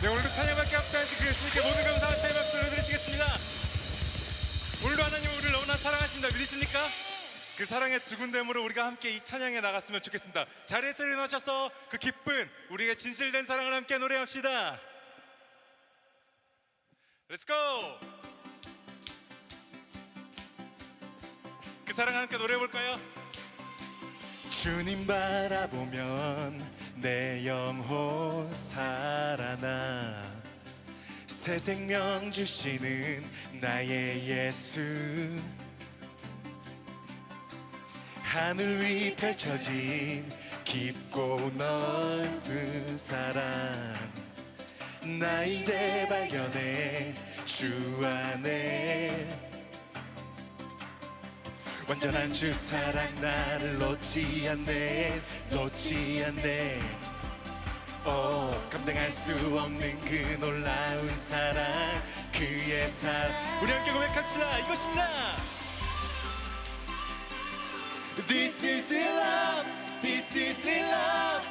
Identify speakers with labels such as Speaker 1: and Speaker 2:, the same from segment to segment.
Speaker 1: 네, 오늘도 찬양밖에 합당하신 그 예수님께 모든 감사와 찬양 박수를 드리시겠습니다. 오늘도 하나님 우리를 너무나 사랑하신다 믿으십니까? 그 사랑의 두근댐으로 우리가 함께 이 찬양에 나갔으면 좋겠습니다. 자리에서 일어나셔서 그 기쁜 우리의 진실된 사랑을 함께 노래합시다. Let's go! 그 사랑을 함께 노래해볼까요?
Speaker 2: 주님 바라보면 내 영혼 살아나 새 생명 주시는 나의 예수 하늘 위 펼쳐진 깊고 넓은 사랑 나 이제 발견해 주 안에 완전한 주 사랑 나를 놓지 않네 감당할 수 없는 그 놀라운 사랑 그의 사랑
Speaker 1: 우리 함께 고백합시다. 이것입니다.
Speaker 2: This is real love This is real love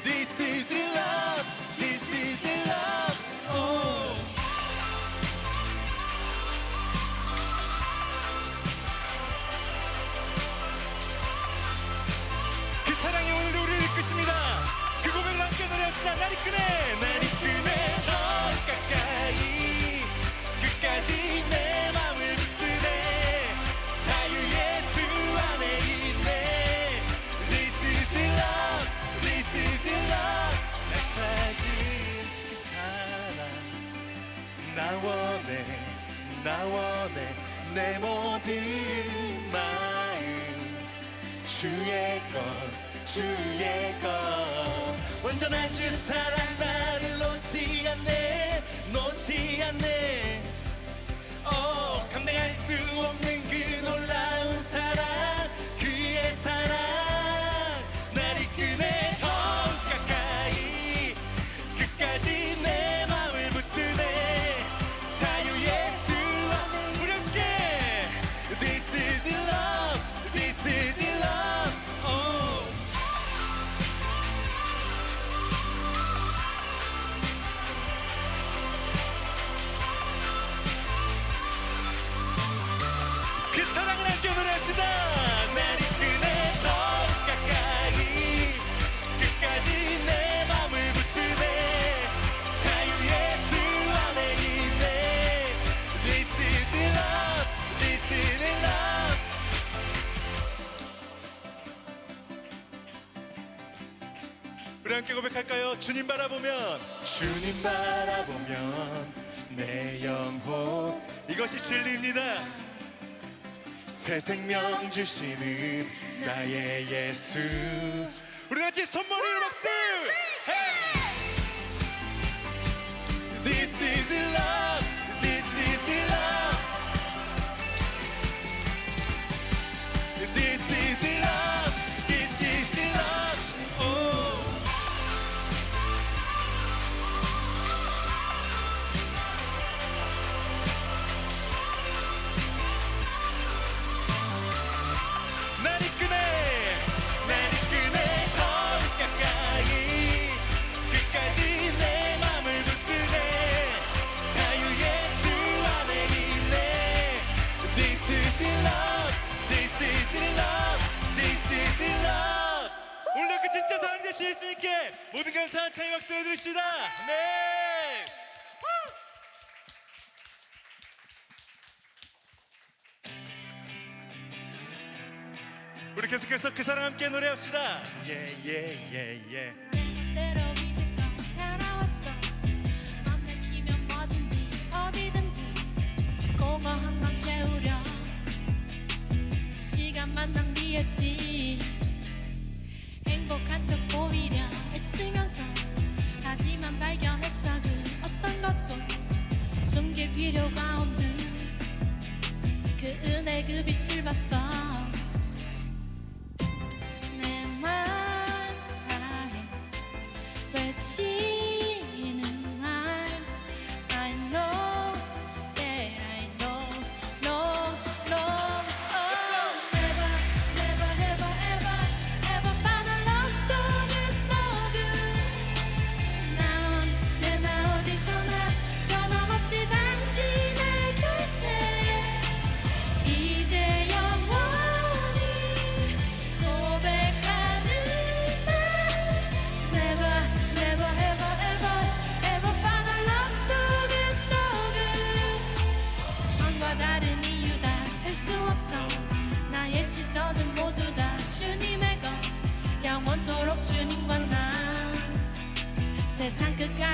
Speaker 2: This is real love This is real love oh.
Speaker 1: 그 사랑이 오늘도 우리를 이끄십니다. 그 고백을 함께 노래합시다. 날 이끄네
Speaker 2: 더 가까이 끝까지 내 맘을 붙드네 자유 예수 안에 있네 This is real love This is real love 날 찾은 그 사랑 나 원해 내 모든 마음 주의 것 완전한 주 사랑 나를 놓지 않네 감당할 수 없는 그 놀라운 사랑 그의 사랑 날 이끄네 더 가까이 끝까지 내 맘을 붙드네 자유 예수 안에 우리 함께 This is love This is love oh.
Speaker 1: 그 사랑을 함께 노래합시다.
Speaker 2: 날 이끄네 더 가까이 끝까지 내 맘을 붙드네 자유 예수 안에 있네 This is love This is love
Speaker 1: 우리 함께 고백할까요? 주님 바라보면
Speaker 2: 내 영혼
Speaker 1: 이것이 진리입니다.
Speaker 2: 새 생명 주시는 나의 예수
Speaker 1: 우리 같이 손머리로 박수.
Speaker 2: This is love This is love This is love This is love oh.
Speaker 1: 날 이끄네
Speaker 2: 더 가까이 끝까지 내 맘을 붙드네 자유 예수 안에 있네 This is love This is love This is love
Speaker 1: 오늘도 그 진짜 사랑 되신 예수님께 모든 감사한 찬양 박수를 드립시다. 네. 우리 계속해서 그 사랑 함께 노래합시다.
Speaker 2: yeah.
Speaker 3: 내 맘대로 이제껏 살아왔어 맘 내키면 뭐든지 어디든지 공허한 맘 채우려 시간만 낭비했지 행복한 척 보이려 애쓰면서 하지만 발견했어 그 어떤 것도 숨길 필요가 없는 그 은혜 그 빛을 봤어 내 맘 다해 외치는 말 I know that I know oh, never ever find a love so good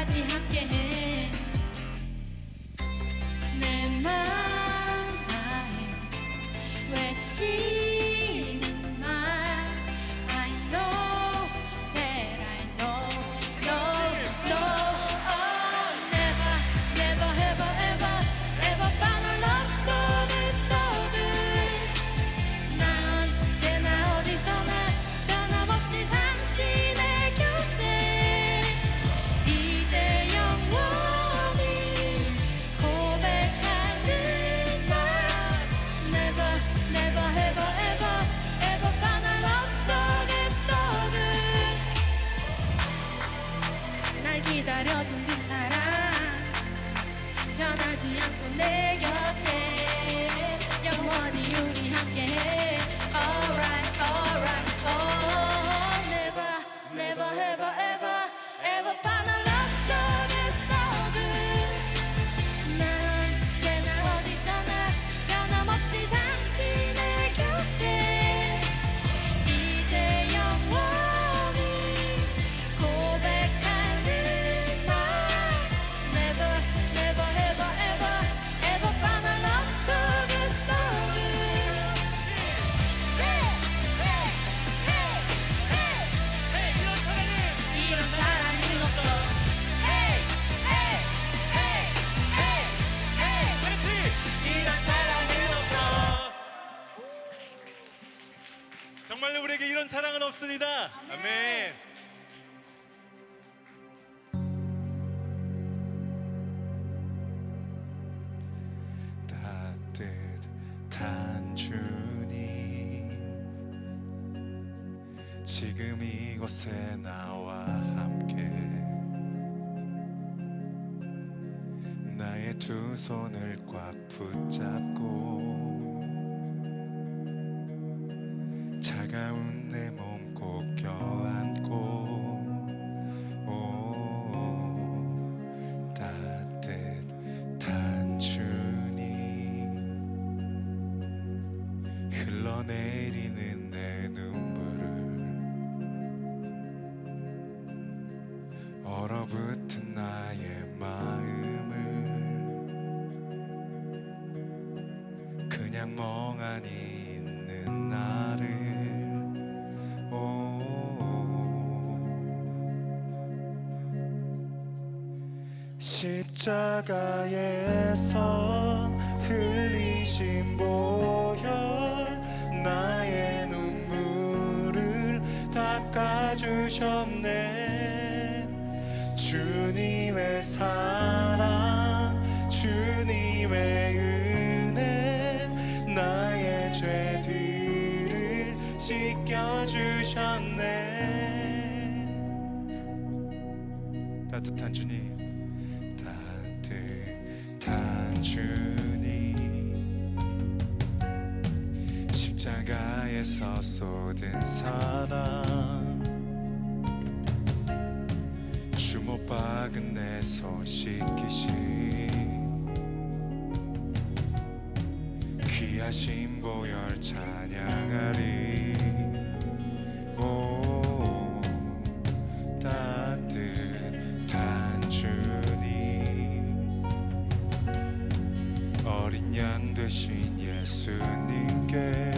Speaker 3: 끝까지 함께해 내 맘 다해 외치는 말 I know that I know oh never never ever ever ever find a love so good so good 난 언제나 어디서나 변함없이 당신의 곁에 이제 영원히 고백하는 말 Never never ever ever ever find a love so good so good 날 기다려준 그 사람 변하지 않고 내 곁에 영원히 우리 함께해 Alright alright oh never never ever ever ever find a love so good so good 난 언제나 어디서나 변함없이 당신의 곁에 이제 영원히 고백하는 말 Never never ever ever ever find a love so good so good 이런 사랑은 없어 Hey hey hey hey hey
Speaker 1: 그렇지.
Speaker 2: 이런 사랑은 없어.
Speaker 1: 정말로 우리에게 이런 사랑은 없습니다. 아멘.
Speaker 2: 따뜻한 주님 지금 이곳에 나와 함께 나의 두 손을 꽉 붙잡고 차가운 내 몸 꼭 껴안고 오 따뜻한 주님 흘러내리는 내 눈물을 얼어붙은 나의 마음을 그냥 멍하니 있는 나를 십자가에서 흘리신 보혈 나의 눈물을 닦아주셨네 주님의 사랑 주님의 은혜 나의 죄들을 씻겨주셨네 따뜻한 주님 따뜻한 주님 십자가에서 쏟은 사랑 주못 박은 내 손 씻기신 귀하신 보혈 찬양하리 오 따뜻한 주님 어린 양 되신 예수님께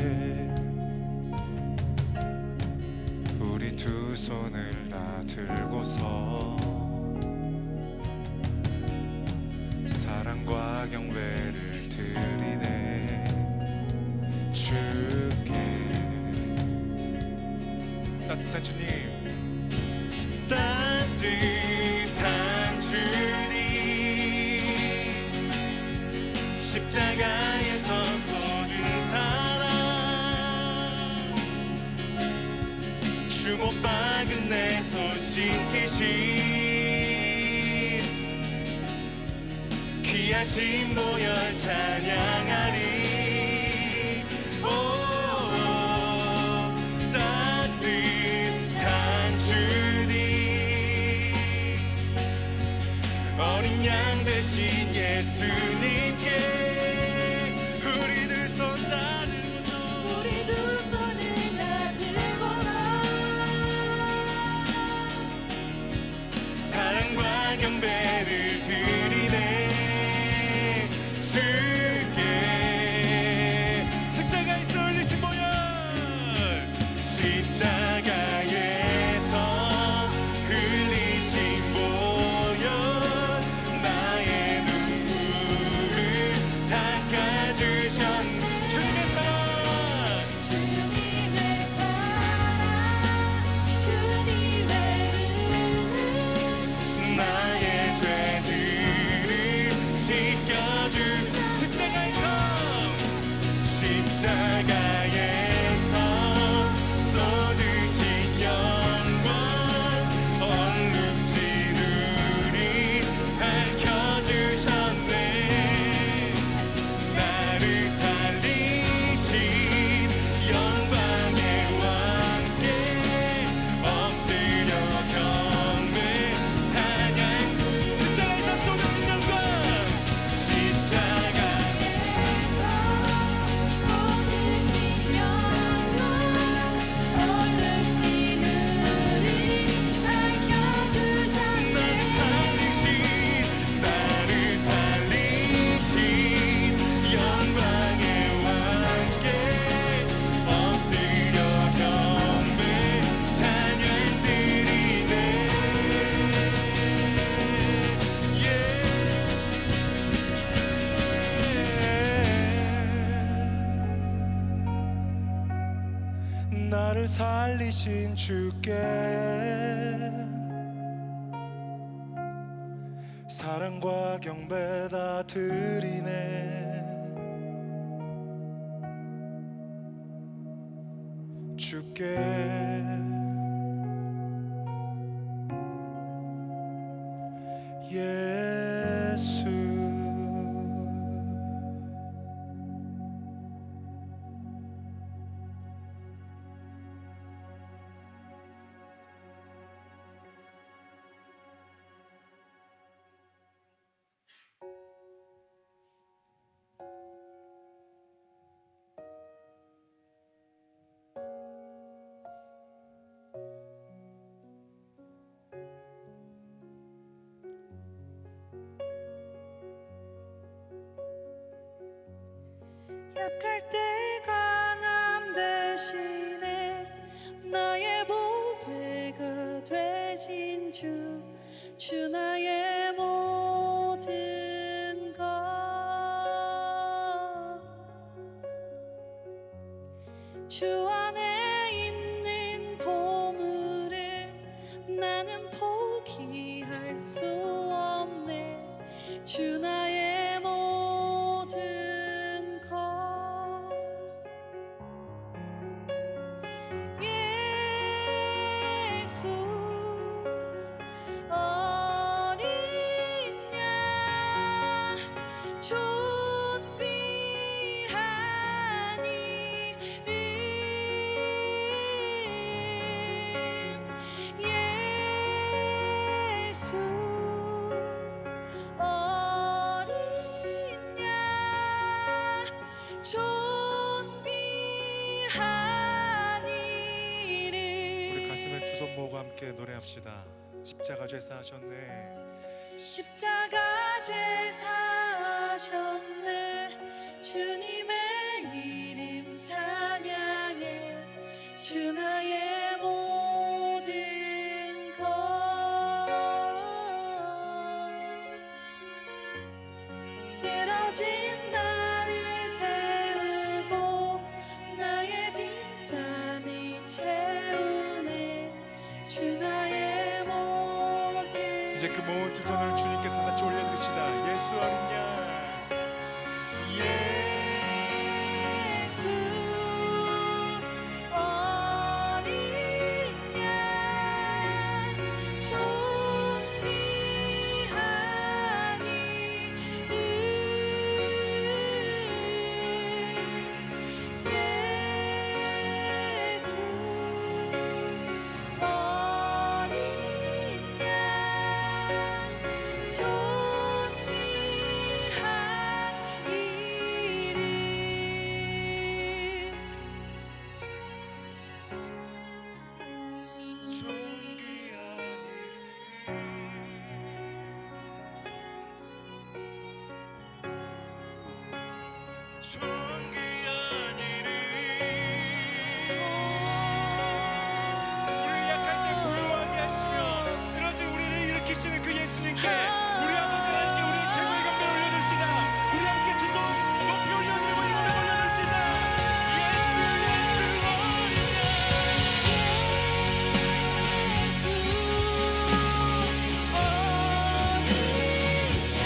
Speaker 2: 우리 두 손을 다 들고서 사랑과 경배를 드리네 주께 따뜻한 주님 따뜻한 주님 십자가에서 쏟은 사랑 주못 박은 내 손 씻기신 귀하신 보혈 찬양하리 오 따뜻한 주님 어린 양 되신 예수님께 우리 두 손 다 들고서
Speaker 3: 우리 두 손을 다 들고서
Speaker 2: 사랑과 경배 십자가에서 쏟으신 영광 얼룩진 우리 밝혀주셨네. 나를 살리신 영광의 왕께 엎드려 경배 찬양. 십자가에서 쏟으신 영광 나를 살리신 주께 사랑과 경배 다 드리네. 주께 예수.
Speaker 3: 약할 때 강함 대신에 나의 보배가 되신 주, 주 나의 모든 것. 주 안에 있는 보물을 나는 포기할 수 없네. 주 나의 모든 것. 예수 어린 양 존귀한 이름. 예수 어린 양 존귀한 이름.
Speaker 1: 우리 가슴에 두 손 모으고 함께 노래합시다. 십자가 죄 사하셨네.
Speaker 3: 십자가 죄 사하셨네. 주님의 이름 찬양해. 주 나의 모든 것. 쓰러진 나를 세우고 나의 빈잔을 채우네. 주 나의 모든.
Speaker 1: 이제 그 모은 두 손을 주님께 다 같이 올려드립시다. 예수 어린 양.
Speaker 3: 예수 어린 양 존귀한 이름. 예수 어린 양 존귀한 이름.
Speaker 1: 존귀한 이름. 존귀한 이름. 우리를 약할 때 고요하게 하시며 쓰러진 우리를 일으키시는 그 예수님께 우리 아버지 하나님께 우리의 최고의 경배를 올려드립시다. 우리 함께 두 손 높이 올려드리고 이름을 올려드립시다. 예수 예수 어린 양.
Speaker 3: 예수 어린 양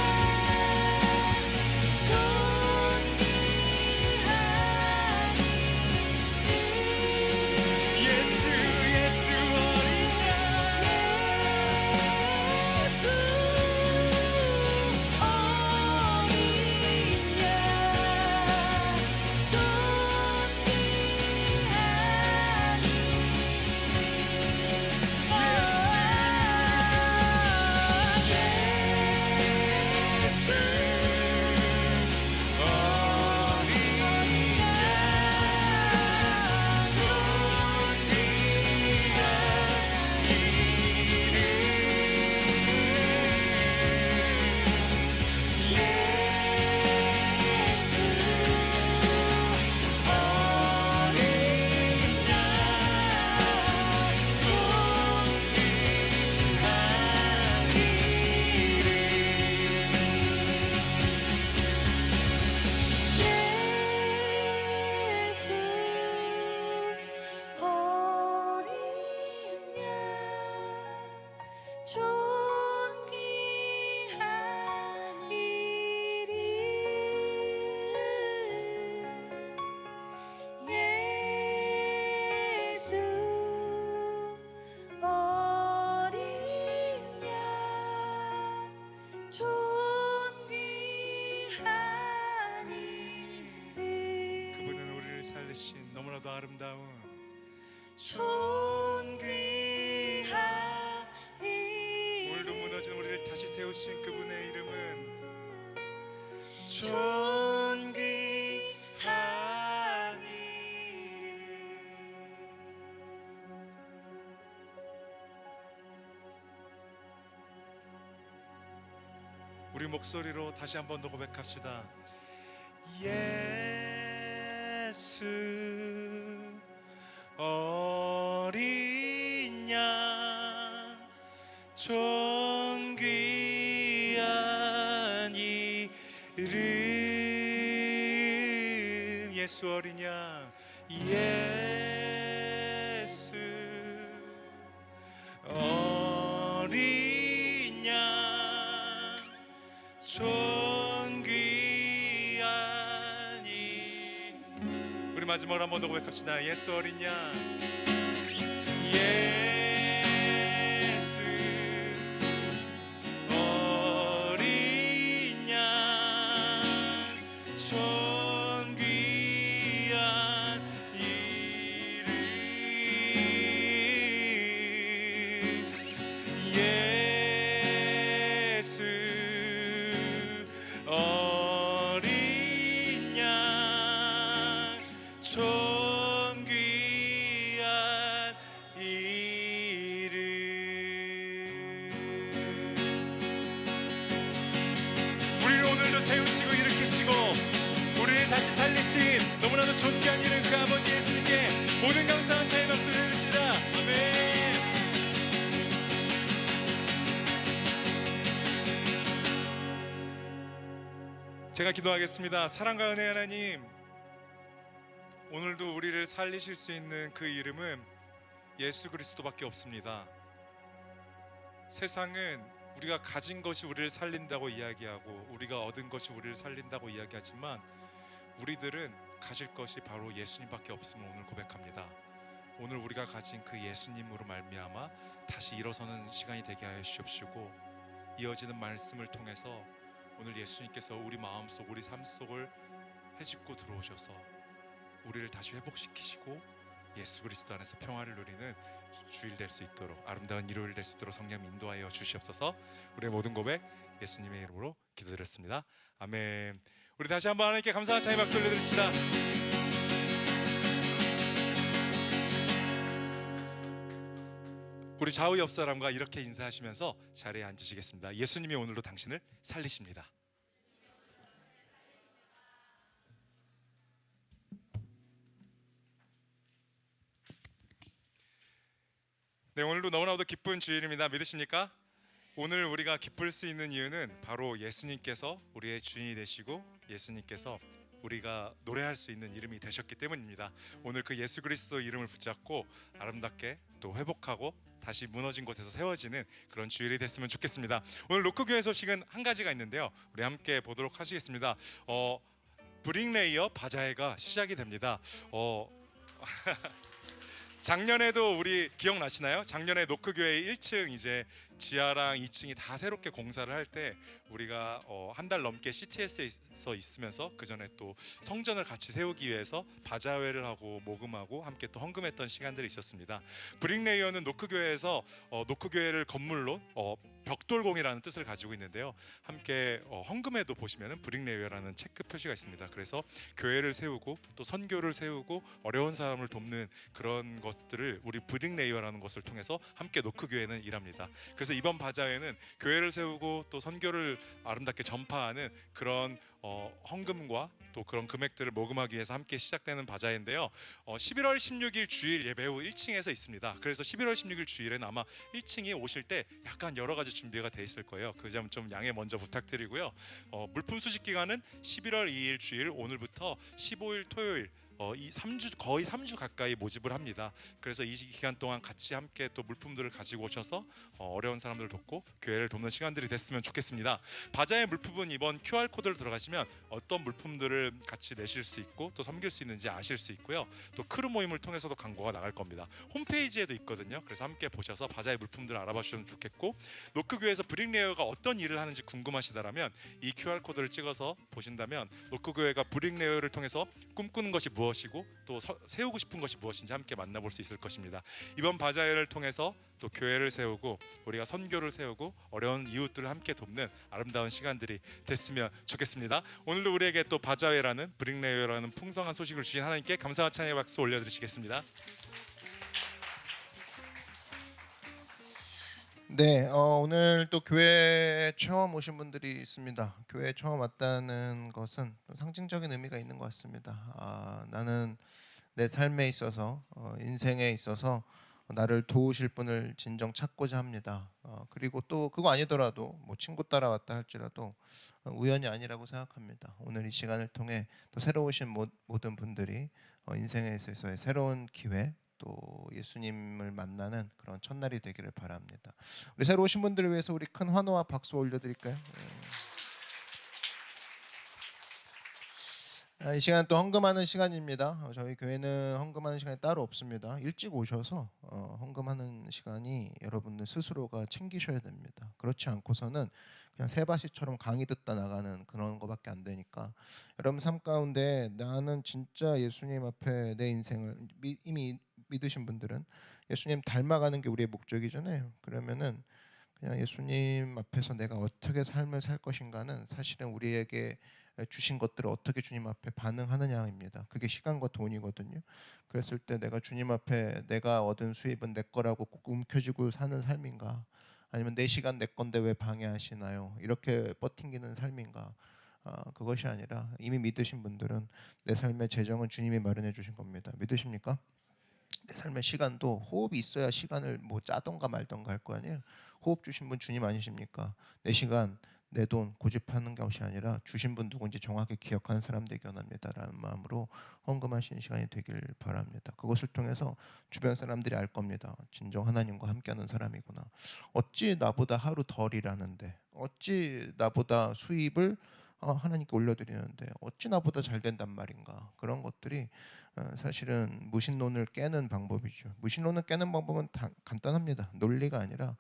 Speaker 3: 존귀한
Speaker 1: 너무나도 아름다운
Speaker 2: 존귀한
Speaker 1: 오늘도 무너진 우리를 다시 세우신 그분의 이름은
Speaker 2: 존귀한 이름.
Speaker 1: 우리 목소리로 다시 한 번 더 고백합시다. 예수 어린 양 존귀한 이름. 예수 어린 양 예수 어린 양 존귀한 이름. 우리 마지막으로 한 번 더 고백합시다. 예수 어린 양 예수 어린 양 존귀한 이름. 예수 어린 양 존귀한 이름. 우리를 오늘도 세우시고 일으키시고 우리를 다시 살리신 너무나도 존귀한 이름 그 아버지 예수님께 모든 감사한 저의 박수를 드립시다. 아멘. 제가 기도하겠습니다. 사랑과 은혜 하나님, 오늘도 우리를 살리실 수 있는 그 이름은 예수 그리스도밖에 없습니다. 세상은 우리가 가진 것이 우리를 살린다고 이야기하고 우리가 얻은 것이 우리를 살린다고 이야기하지만 우리들은 가질 것이 바로 예수님밖에 없음을 오늘 고백합니다. 오늘 우리가 가진 그 예수님으로 말미암아 다시 일어서는 시간이 되게 하여 주시옵시고 이어지는 말씀을 통해서 오늘 예수님께서 우리 마음속 우리 삶 속을 헤집고 들어오셔서 우리를 다시 회복시키시고 예수 그리스도 안에서 평화를 누리는 주일 될 수 있도록 아름다운 일요일 될 수 있도록 성령 인도하여 주시옵소서. 우리의 모든 고백 예수님의 이름으로 기도드렸습니다. 아멘. 우리 다시 한번 하나님께 감사한 찬양 박수 올려드립시다. 우리 좌우 옆 사람과 이렇게 인사하시면서 자리에 앉으시겠습니다. 예수님이 오늘도 당신을 살리십니다. 네, 오늘도 너무나도 기쁜 주일입니다. 믿으십니까? 오늘 우리가 기쁠 수 있는 이유는 바로 예수님께서 우리의 주인이 되시고 예수님께서 우리가 노래할 수 있는 이름이 되셨기 때문입니다. 오늘 그 예수 그리스도 이름을 붙잡고 아름답게 또 회복하고 다시 무너진 곳에서 세워지는 그런 주일이 됐으면 좋겠습니다. 오늘 로크교회 소식은 한 가지가 있는데요. 우리 함께 보도록 하시겠습니다. 브릭레이어 바자회가 시작이 됩니다. 작년에도 우리 기억나시나요? 작년에 노크교회 1층 이제 지하랑 2층이 다 새롭게 공사를 할 때 우리가 한 달 넘게 CTS에서 있으면서 그 전에 또 성전을 같이 세우기 위해서 바자회를 하고 모금하고 함께 또 헌금했던 시간들이 있었습니다. 브릭레이어는 노크교회에서 노크교회를 건물로 벽돌공이라는 뜻을 가지고 있는데요. 함께 헌금에도 보시면은 브릭레이어라는 체크 표시가 있습니다. 그래서 교회를 세우고 또 선교를 세우고 어려운 사람을 돕는 그런 것들을 우리 브릭레이어라는 것을 통해서 함께 노크교회는 일합니다. 그래서 이번 바자회는 교회를 세우고 또 선교를 아름답게 전파하는 그런 헌금과 또 그런 금액들을 모금하기 위해서 함께 시작되는 바자회인데요. 11월 16일 주일 예배 후 1층에서 있습니다. 그래서 11월 16일 주일에는 아마 1층에 오실 때 약간 여러 가지 준비가 돼 있을 거예요. 그 점 좀 양해 먼저 부탁드리고요. 물품 수집 기간은 11월 2일 주일 오늘부터 15일 토요일 이 3주 거의 3주 가까이 모집을 합니다. 그래서 이 기간 동안 같이 함께 또 물품들을 가지고 오셔서 어려운 사람들을 돕고 교회를 돕는 시간들이 됐으면 좋겠습니다. 바자의 물품은 이번 QR 코드를 들어가시면 어떤 물품들을 같이 내실 수 있고 또 섬길 수 있는지 아실 수 있고요. 또 크루 모임을 통해서도 광고가 나갈 겁니다. 홈페이지에도 있거든요. 그래서 함께 보셔서 바자의 물품들을 알아봐 주시면 좋겠고 노크교회에서 브릭레이어가 어떤 일을 하는지 궁금하시다라면 이 QR 코드를 찍어서 보신다면 노크교회가 브릭레이어를 통해서 꿈꾸는 것이 무엇 무엇이고 또 세우고 싶은 것이 무엇인지 함께 만나볼 수 있을 것입니다. 이번 바자회를 통해서 또 교회를 세우고 우리가 선교를 세우고 어려운 이웃들을 함께 돕는 아름다운 시간들이 됐으면 좋겠습니다. 오늘도 우리에게 또 바자회라는 브릭레이어라는 풍성한 소식을 주신 하나님께 감사와 찬양의 박수 올려드리시겠습니다.
Speaker 2: 네, 오늘 또 교회 처음 오신 분들이 있습니다. 교회 처음 왔다는 것은 상징적인 의미가 있는 것 같습니다. 나는 내 삶에 있어서 인생에 있어서 나를 도우실 분을 진정 찾고자 합니다. 그리고 또 그거 아니더라도 뭐 친구 따라왔다 할지라도 우연이 아니라고 생각합니다. 오늘 이 시간을 통해 또 새로 오신 모든 분들이 인생에 있어서의 새로운 기회 또 예수님을 만나는 그런 첫날이 되기를 바랍니다. 우리 새로 오신 분들을 위해서 우리 큰 환호와 박수 올려드릴까요? 이 시간 또 헌금하는 시간입니다. 저희 교회는 헌금하는 시간이 따로 없습니다. 일찍 오셔서 헌금하는 시간이 여러분들 스스로가 챙기셔야 됩니다. 그렇지 않고서는 그냥 새바시처럼 강의 듣다 나가는 그런 거밖에 안 되니까 여러분 삶 가운데 나는 진짜 예수님 앞에 내 인생을 이미 믿으신 분들은 예수님 닮아가는 게 우리의 목적이잖아요. 그러면은 그냥 예수님 앞에서 내가 어떻게 삶을 살 것인가는 사실은 우리에게 주신 것들을 어떻게 주님 앞에 반응하느냐입니다. 그게 시간과 돈이거든요. 그랬을 때 내가 주님 앞에 내가 얻은 수입은 내 거라고 꼭 움켜쥐고 사는 삶인가, 아니면 내 시간 내 건데 왜 방해하시나요? 이렇게 버팅기는 삶인가? 그것이 아니라 이미 믿으신 분들은 내 삶의 재정은 주님이 마련해 주신 겁니다. 믿으십니까? 내 삶의 시간도 호흡이 있어야 시간을 뭐 짜던가 말던가 할 거 아니에요. 호흡 주신 분 주님 아니십니까? 내 시간, 내 돈 고집하는 것이 아니라 주신 분 누군지 정확히 기억하는 사람 되기 원합니다라는 마음으로 헌금하시는 시간이 되길 바랍니다. 그것을 통해서 주변 사람들이 알 겁니다. 진정 하나님과 함께하는 사람이구나. 어찌 나보다 하루 덜 일하는데, 어찌 나보다 수입을 하나님께 올려드리는데 어찌 나보다 잘 된단 말인가. 그런 것들이 사실은 무신론을 깨는 방법이죠. 무신론을 깨는 방법은 간단합니다. 논리가 아니라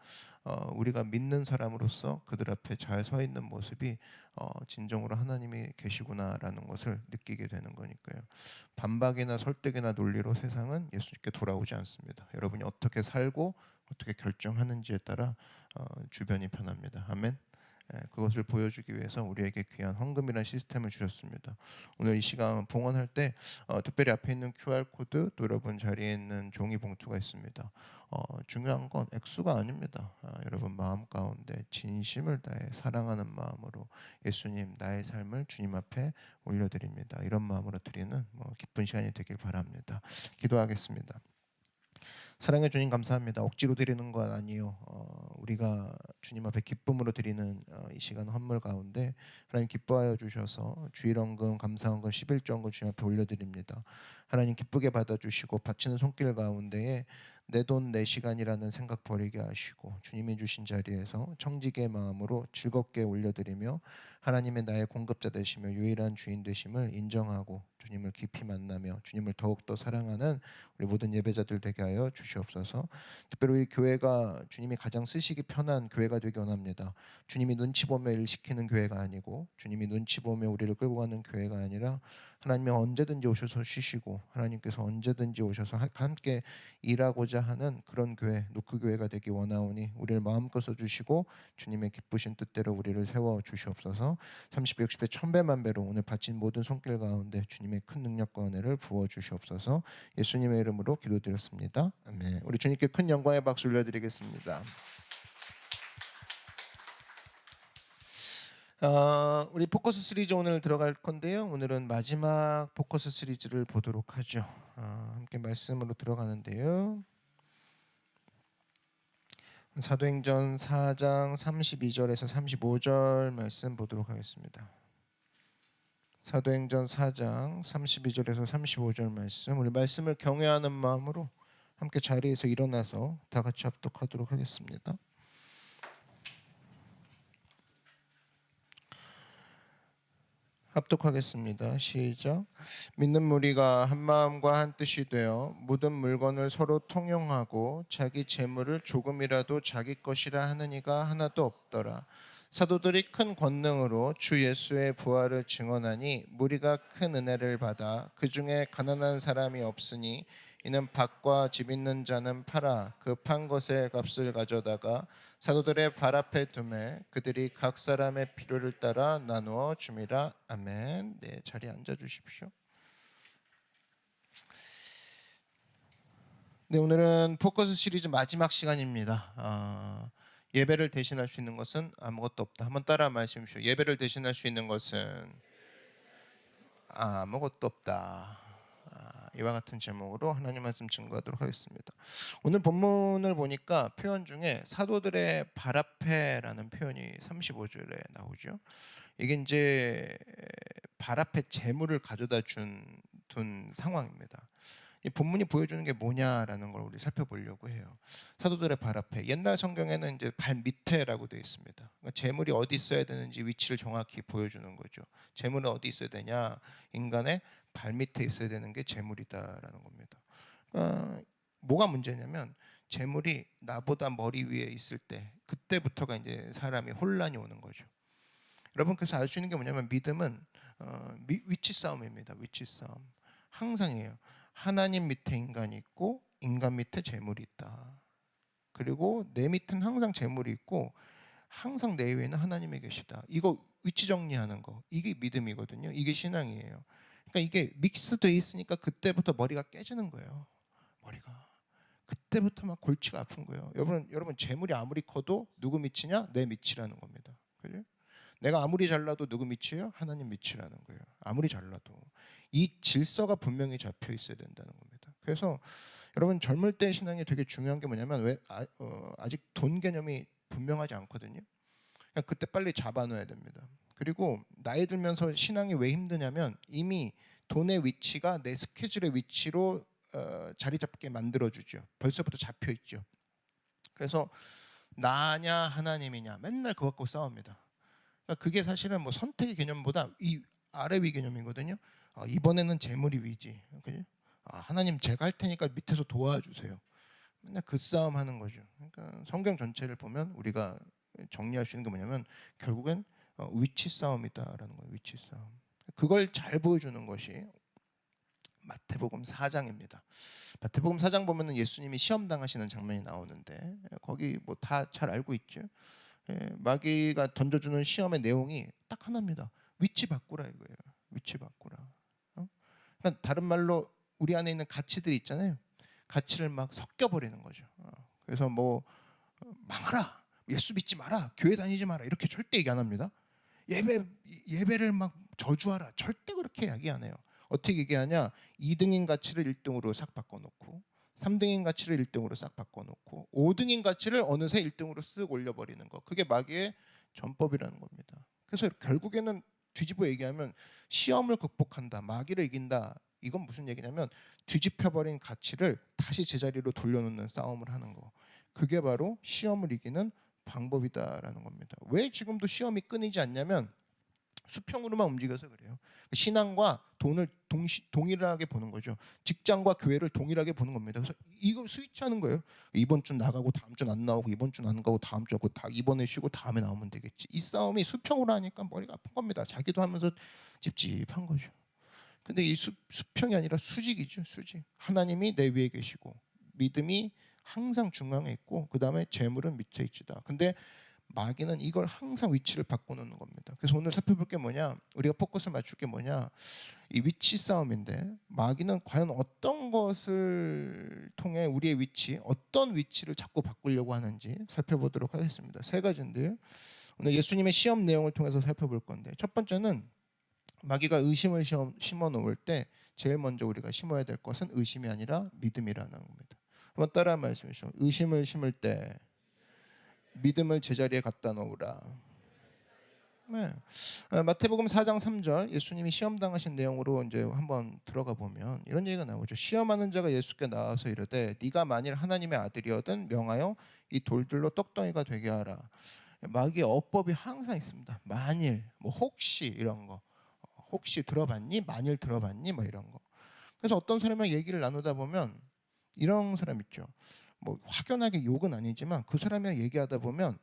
Speaker 2: 우리가 믿는 사람으로서 그들 앞에 잘 서 있는 모습이 진정으로 하나님이 계시구나라는 것을 느끼게 되는 거니까요. 반박이나 설득이나 논리로 세상은 예수님께 돌아오지 않습니다. 여러분이 어떻게 살고 어떻게 결정하는지에 따라 주변이 변합니다. 아멘. 그것을 보여주기 위해서 우리에게 귀한 헌금이라는 시스템을 주셨습니다. 오늘 이 시간 봉헌할 때 특별히 앞에 있는 QR코드 또 여러분 자리에 있는 종이 봉투가 있습니다. 중요한 건 액수가 아닙니다. 여러분 마음 가운데 진심을 다해 사랑하는 마음으로 예수님 나의 삶을 주님 앞에 올려드립니다. 이런 마음으로 드리는 기쁜 시간이 되길 바랍니다. 기도하겠습니다. 사랑해 주님 감사합니다. 억지로 드리는 건 아니요. 우리가 주님 앞에 기쁨으로 드리는 이 시간 헌물 가운데 하나님 기뻐하여 주셔서 주일헌금, 감사헌금, 11조헌금 주님 앞에 올려드립니다. 하나님 기쁘게 받아주시고 바치는 손길 가운데에 내 돈 내 시간이라는 생각 버리게 하시고 주님이 주신 자리에서 청지기의 마음으로 즐겁게 올려드리며 하나님의 나의 공급자 되시며 유일한 주인 되심을 인정하고 주님을 깊이 만나며 주님을 더욱더 사랑하는 우리 모든 예배자들 되게 하여 주시옵소서. 특별히 우리 교회가 주님이 가장 쓰시기 편한 교회가 되기 원합니다. 주님이 눈치 보며 일 시키는 교회가 아니고 주님이 눈치 보며 우리를 끌고 가는 교회가 아니라 하나님이 언제든지 오셔서 쉬시고 하나님께서 언제든지 오셔서 함께 일하고자 하는 그런 교회, 노크 교회가 되기 원하오니 우리를 마음껏 써주시고 주님의 기쁘신 뜻대로 우리를 세워 주시옵소서. 30배, 60배, 1000배만 배로 오늘 바친 모든 손길 가운데 주님의 큰 능력과 은혜를 부어 주시옵소서. 예수님의 이름으로 기도드렸습니다. 아멘. 우리 주님께 큰 영광의 박수 올려드리겠습니다. 우리 포커스 시리즈 오늘 들어갈 건데요. 오늘은 마지막 포커스 시리즈를 보도록 하죠. 함께 말씀으로 들어가는데요. 사도행전 4장 32절에서 35절 말씀 보도록 하겠습니다. 사도행전 4장 32절에서 35절 말씀, 우리 말씀을 경외하는 마음으로 함께 자리에서 일어나서 다 같이 합독하도록 하겠습니다. 합독하겠습니다. 시작. 믿는 무리가 한 마음과 한 뜻이 되어 모든 물건을 서로 통용하고 자기 재물을 조금이라도 자기 것이라 하는 이가 하나도 없더라. 사도들이 큰 권능으로 주 예수의 부활을 증언하니 무리가 큰 은혜를 받아 그 중에 가난한 사람이 없으니 이는 밭과 집 있는 자는 팔아 그 판 것의 값을 가져다가 사도들의 발 앞에 두매 그들이 각 사람의 필요를 따라 나누어 줌이라. 아멘. 네, 자리에 앉아 주십시오. 네, 오늘은 포커스 시리즈 마지막 시간입니다. 예배를 대신할 수 있는 것은 아무것도 없다. 한번 따라 말씀하십시오. 예배를 대신할 수 있는 것은 아무것도 없다. 이와 같은 제목으로 하나님 말씀 증거하도록 하겠습니다. 오늘 본문을 보니까 표현 중에 사도들의 발 앞에라는 표현이 35절에 나오죠. 이게 이제 발 앞에 재물을 가져다 둔 상황입니다. 이 본문이 보여주는 게 뭐냐라는 걸 우리 살펴보려고 해요. 사도들의 발 앞에, 옛날 성경에는 이제 발 밑에라고 되어 있습니다. 그러니까 재물이 어디 있어야 되는지 위치를 정확히 보여주는 거죠. 재물은 어디 있어야 되냐? 인간의 발 밑에 있어야 되는 게 재물이다라는 겁니다. 뭐가 문제냐면 재물이 나보다 머리 위에 있을 때 그때부터가 이제 사람이 혼란이 오는 거죠. 여러분께서 알 수 있는 게 뭐냐면 믿음은 위치 싸움입니다. 위치 싸움. 항상이에요. 하나님 밑에 인간이 있고 인간 밑에 재물이 있다. 그리고 내 밑은 항상 재물이 있고 항상 내 위에는 하나님이 계시다. 이거 위치 정리하는 거. 이게 믿음이거든요. 이게 신앙이에요. 그러니까 이게 믹스되어 있으니까 그때부터 머리가 깨지는 거예요. 머리가. 그때부터 막 골치가 아픈 거예요. 여러분 재물이 아무리 커도 누구 밑이냐? 내 밑이라는 겁니다. 그죠? 내가 아무리 잘나도 누구 밑이에요? 하나님 밑이라는 거예요. 아무리 잘나도. 이 질서가 분명히 잡혀 있어야 된다는 겁니다. 그래서 여러분 젊을 때 신앙이 되게 중요한 게 뭐냐면 아직 돈 개념이 분명하지 않거든요. 그러니까 그때 빨리 잡아놔야 됩니다. 그리고 나이 들면서 신앙이 왜 힘드냐면 이미 돈의 위치가 내 스케줄의 위치로 자리 잡게 만들어주죠. 벌써부터 잡혀 있죠. 그래서 나냐 하나님이냐 맨날 그거 갖고 싸웁니다. 그러니까 그게 사실은 뭐 선택의 개념보다 이 아래 위 개념이거든요. 이번에는 재물이 위지. 그죠? 하나님 제가 할 테니까 밑에서 도와주세요. 맨날 그 싸움 하는 거죠. 그러니까 성경 전체를 보면 우리가 정리할 수 있는 게 뭐냐면 결국엔 위치 싸움이다라는 거예요. 위치 싸움. 그걸 잘 보여주는 것이 마태복음 4장입니다. 마태복음 4장 보면은 예수님이 시험 당하시는 장면이 나오는데 거기 뭐 다 잘 알고 있죠. 마귀가 던져주는 시험의 내용이 딱 하나입니다. 위치 바꾸라 이거예요. 위치 바꾸라. 그러니까 다른 말로 우리 안에 있는 가치들이 있잖아요. 가치를 막 섞여버리는 거죠. 그래서 뭐 망하라, 예수 믿지 마라, 교회 다니지 마라 이렇게 절대 얘기 안 합니다. 예배를 막 저주하라 절대 그렇게 이야기 안 해요. 어떻게 얘기하냐? 2등인 가치를 1등으로 싹 바꿔놓고 3등인 가치를 1등으로 싹 바꿔놓고 5등인 가치를 어느새 1등으로 쓱 올려버리는 거. 그게 마귀의 전법이라는 겁니다. 그래서 결국에는 뒤집어 얘기하면 시험을 극복한다, 마귀를 이긴다. 이건 무슨 얘기냐면 뒤집혀버린 가치를 다시 제자리로 돌려놓는 싸움을 하는 거. 그게 바로 시험을 이기는 방법이다라는 겁니다. 왜 지금도 시험이 끊이지 않냐면 수평으로만 움직여서 그래요. 신앙과 돈을 동일하게 보는 거죠. 직장과 교회를 동일하게 보는 겁니다. 그래서 이걸 스위치하는 거예요. 이번 주 나가고 다음 주는 안 나오고 이번 주는 안 가고 다음 주 하고 이번에 쉬고 다음에 나오면 되겠지. 이 싸움이 수평으로 하니까 머리가 아픈 겁니다. 자기도 하면서 찝찝한 거죠. 근데 이 수평이 아니라 수직이죠. 수직. 하나님이 내 위에 계시고 믿음이 항상 중앙에 있고 그 다음에 재물은 밑에 있지다. 근데 마귀는 이걸 항상 위치를 바꿔놓는 겁니다. 그래서 오늘 살펴볼 게 뭐냐? 우리가 포커스를 맞출 게 뭐냐? 이 위치 싸움인데 마귀는 과연 어떤 것을 통해 우리의 위치, 어떤 위치를 자꾸 바꾸려고 하는지 살펴보도록 하겠습니다. 세 가지인데요. 오늘 예수님의 시험 내용을 통해서 살펴볼 건데 첫 번째는 마귀가 의심을 심어 놓을 때 제일 먼저 우리가 심어야 될 것은 의심이 아니라 믿음이라는 겁니다. 한번 따라 말씀해 주시죠. 의심을 심을 때 믿음을 제자리에 갖다 놓으라. 네. 마태복음 4장 3절 예수님이 시험 당하신 내용으로 이제 한번 들어가 보면 이런 얘기가 나오죠. 시험하는 자가 예수께 나와서 이르되 네가 만일 하나님의 아들이거든 명하여 이 돌들로 떡덩이가 되게 하라. 마귀의 어법이 항상 있습니다. 만일, 뭐 혹시 이런 거, 혹시 들어봤니? 만일 들어봤니? 뭐 이런 거. 그래서 어떤 사람이랑 얘기를 나누다 보면 이런 사람 있죠. 뭐 확연하게 욕은 아니지만 그 사람이랑 얘기하다 보면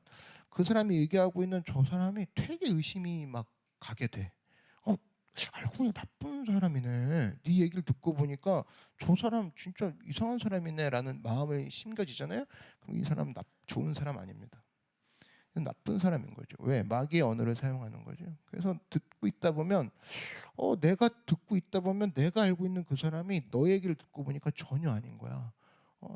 Speaker 2: 그 사람이 얘기하고 있는 저 사람이 되게 의심이 막 가게 돼. 알고 보니 나쁜 사람이네. 네 얘기를 듣고 보니까 저 사람 진짜 이상한 사람이네라는 마음이 심겨지잖아요. 그럼 이 사람 좋은 사람 아닙니다. 나쁜 사람인 거죠. 왜? 마귀의 언어를 사용하는 거죠. 그래서 듣고 있다 보면 내가 듣고 있다 보면 내가 알고 있는 그 사람이 너 얘기를 듣고 보니까 전혀 아닌 거야.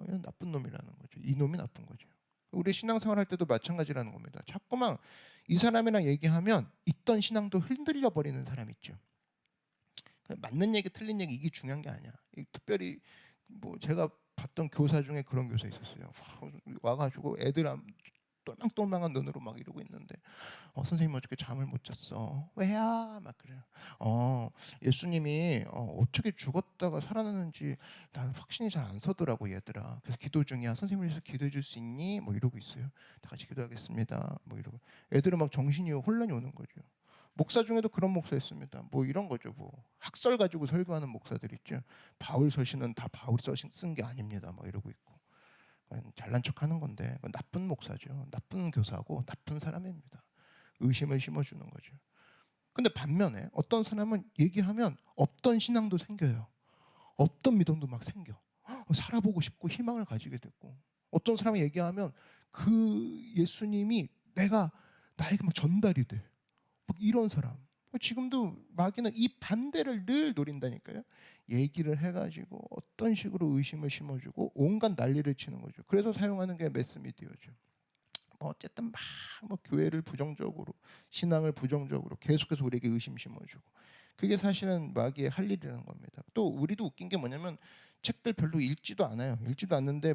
Speaker 2: 이건 나쁜 놈이라는 거죠. 이 놈이 나쁜 거죠. 우리 신앙생활 할 때도 마찬가지라는 겁니다. 자꾸만 이 사람이랑 얘기하면 있던 신앙도 흔들려 버리는 사람 있죠. 맞는 얘기 틀린 얘기 이게 중요한 게 아니야. 특별히 뭐 제가 봤던 교사 중에 그런 교사 있었어요. 와가지고 애들 똘망똘망한 눈으로 막 이러고 있는데 선생님 어떻게 잠을 못 잤어? 왜야? 막 그래요. 예수님이 어떻게 죽었다가 살아나는지 나 확신이 잘 안 서더라고 얘들아. 그래서 기도 중이야. 선생님 위해서 기도해 줄 수 있니? 뭐 이러고 있어요. 다 같이 기도하겠습니다. 뭐 이러고 애들은 막 정신이 혼란이 오는 거죠. 목사 중에도 그런 목사 있습니다. 뭐 이런 거죠. 뭐 학설 가지고 설교하는 목사들 있죠. 바울 서신은 다 바울이 쓴 게 아닙니다. 뭐 이러고 있고. 잘난 척하는 건데 나쁜 목사죠. 나쁜 교사고 나쁜 사람입니다. 의심을 심어주는 거죠. 근데 반면에 어떤 사람은 얘기하면 없던 신앙도 생겨요. 없던 믿음도 막 생겨. 살아보고 싶고 희망을 가지게 됐고, 어떤 사람이 얘기하면 그 예수님이 나에게 막 전달이 돼. 막 이런 사람. 지금도 마귀는 이 반대를 늘 노린다니까요. 얘기를 해가지고 어떤 식으로 의심을 심어주고 온갖 난리를 치는 거죠. 그래서 사용하는 게 매스미디어죠. 어쨌든 막 교회를 부정적으로, 신앙을 부정적으로 계속해서 우리에게 의심 심어주고, 그게 사실은 마귀의 할 일이라는 겁니다. 또 우리도 웃긴 게 뭐냐면 책들 별로 읽지도 않아요. 읽지도 않는데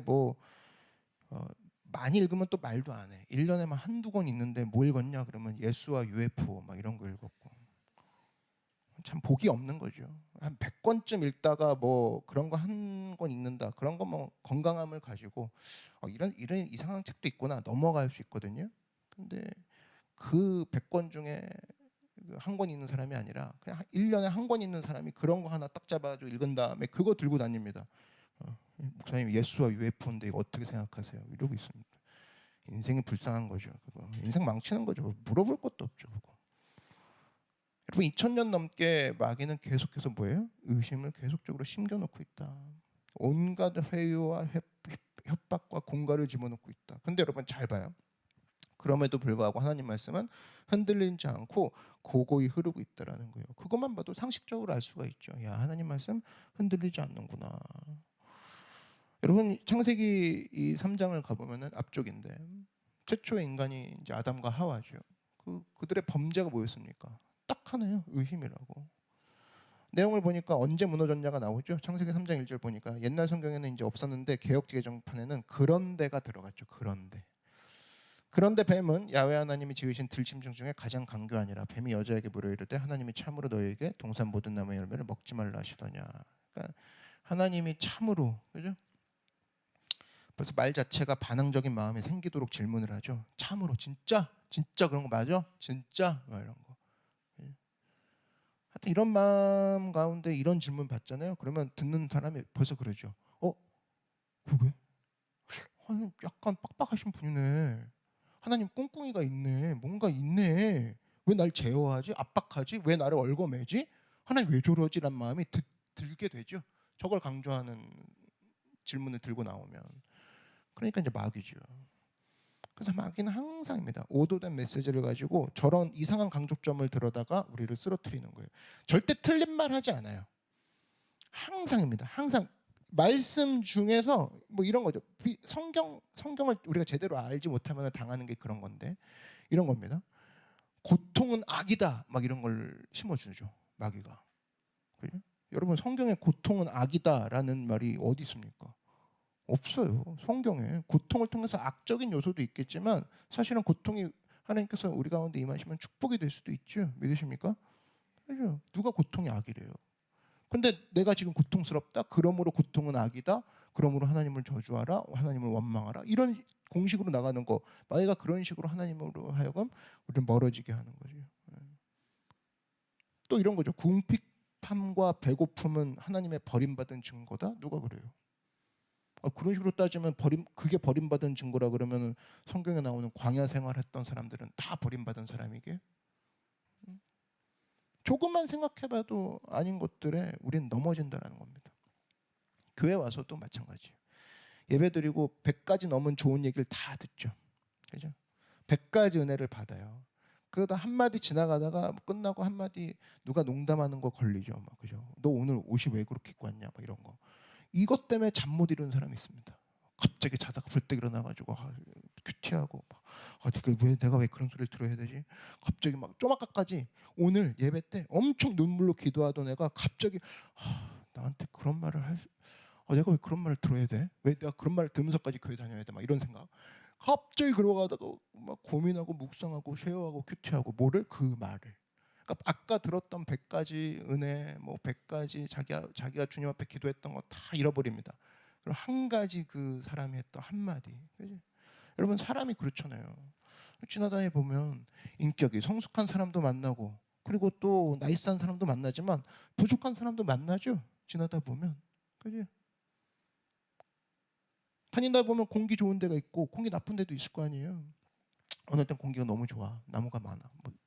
Speaker 2: 많이 읽으면 또 말도 안 해. 1년에만 한두 권 읽는데 뭐 읽었냐 그러면 예수와 UFO 막 이런 거 읽었고, 참 복이 없는 거죠. 한 100권쯤 읽다가 뭐 그런 거 한 권 읽는다. 그런 거 뭐 건강함을 가지고 이런 이상한 책도 있구나 넘어갈 수 있거든요. 근데 그 100권 중에 한 권 읽는 사람이 아니라 그냥 1년에 한 권 읽는 사람이 그런 거 하나 딱 잡아가지고 읽은 다음에 그거 들고 다닙니다. 목사님 예수와 UFO인데 이거 어떻게 생각하세요? 이러고 있습니다. 인생이 불쌍한 거죠. 그거 인생 망치는 거죠. 물어볼 것도 없죠. 그거. 여러분 2000년 넘게 마귀는 계속해서 뭐예요? 의심을 계속적으로 심겨놓고 있다. 온갖 회유와 협박과 공갈을 집어넣고 있다. 근데 여러분 잘 봐요. 그럼에도 불구하고 하나님 말씀은 흔들리지 않고 고고히 흐르고 있다라는 거예요. 그것만 봐도 상식적으로 알 수가 있죠. 야, 하나님 말씀 흔들리지 않는구나. 여러분 창세기 이 3장을 가보면은 앞쪽인데 최초의 인간이 이제 아담과 하와죠. 그들의 범죄가 뭐였습니까? 딱 하나요. 의심이라고. 내용을 보니까 언제 무너졌냐가 나오죠. 창세기 3장 1절 보니까 옛날 성경에는 이제 없었는데 개역 개정판에는 그런데가 들어갔죠. 그런데 뱀은 야훼 하나님이 지으신 들짐승 중에 가장 강교하니라. 뱀이 여자에게 물어 이르되 하나님이 참으로 너에게 동산 모든 나무의 열매를 먹지 말라 하시더냐. 그러니까 하나님이 참으로, 그죠? 그래서 말 자체가 반항적인 마음이 생기도록 질문을 하죠. 참으로 진짜 그런 거 맞아? 진짜? 막 이런 거. 하여튼 이런 마음 가운데 이런 질문 받잖아요. 그러면 듣는 사람이 벌써 그러죠. 그게? 약간 빡빡하신 분이네. 하나님 꿍꿍이가 있네. 뭔가 있네. 왜 날 제어하지? 압박하지? 왜 나를 얽어매지? 하나님 왜 저러지란 마음이 들게 되죠. 저걸 강조하는 질문을 들고 나오면. 그러니까 이제 마귀죠. 그래서 마귀는 항상입니다. 오도된 메시지를 가지고 저런 이상한 강조점을 들어다가 우리를 쓰러뜨리는 거예요. 절대 틀린 말 하지 않아요. 항상입니다. 항상 말씀 중에서 뭐 이런 거죠. 성경을 우리가 제대로 알지 못하면 당하는 게 그런 건데 이런 겁니다. 고통은 악이다. 막 이런 걸 심어주죠. 마귀가. 그죠? 여러분 성경에 고통은 악이다라는 말이 어디 있습니까? 없어요. 성경에 고통을 통해서 악적인 요소도 있겠지만 사실은 고통이 하나님께서 우리 가운데 임하시면 축복이 될 수도 있죠. 믿으십니까? 그죠? 누가 고통이 악이래요. 근데 내가 지금 고통스럽다. 그러므로 고통은 악이다. 그러므로 하나님을 저주하라. 하나님을 원망하라. 이런 공식으로 나가는 거. 마귀가 그런 식으로 하나님으로 하여금 우리를 멀어지게 하는 거죠. 또 이런 거죠. 궁핍함과 배고픔은 하나님의 버림받은 증거다. 누가 그래요? 그런 식으로 따지면 그게 버림받은 증거라 그러면 성경에 나오는 광야 생활했던 사람들은 다 버림받은 사람이게? 조금만 생각해봐도 아닌 것들에 우리는 넘어진다는 겁니다. 교회 와서도 마찬가지예요. 예배드리고 100가지 넘은 좋은 얘기를 다 듣죠. 그죠? 100가지 은혜를 받아요. 그러다 한마디 지나가다가 끝나고 한마디 누가 농담하는 거 걸리죠. 막 그죠? 너 오늘 옷이 왜 그렇게 입고 왔냐? 막 이런 거. 이것 때문에 잠 못 이루는 사람이 있습니다. 갑자기 자다가 벌떡 일어나가지고 큐티하고 내가 왜 그런 소리를 들어야 되지? 갑자기 막 쪼막까지 오늘 예배 때 엄청 눈물로 기도하던 애가 갑자기 나한테 그런 말을 내가 왜 그런 말을 들어야 돼? 왜 내가 그런 말을 들으면서까지 교회 다녀야 돼? 막 이런 생각. 갑자기 그러다가 막 고민하고 묵상하고 쉐어하고 큐티하고 뭐를 그 말을. 그러니까 아까 들었던 100가지 은혜, 뭐 100가지 자기가 주님 앞에 기도했던 거 다 잃어버립니다. 그리고 한 가지 그 사람이 했던 한마디. 그치? 여러분 사람이 그렇잖아요. 지나다니 보면 인격이 성숙한 사람도 만나고 그리고 또 나이스한 사람도 만나지만 부족한 사람도 만나죠. 지나다 보면. 그지? 다니다 보면 공기 좋은 데가 있고 공기 나쁜 데도 있을 거 아니에요. 어느 땐 공기가 너무 좋아. 나무가 많아.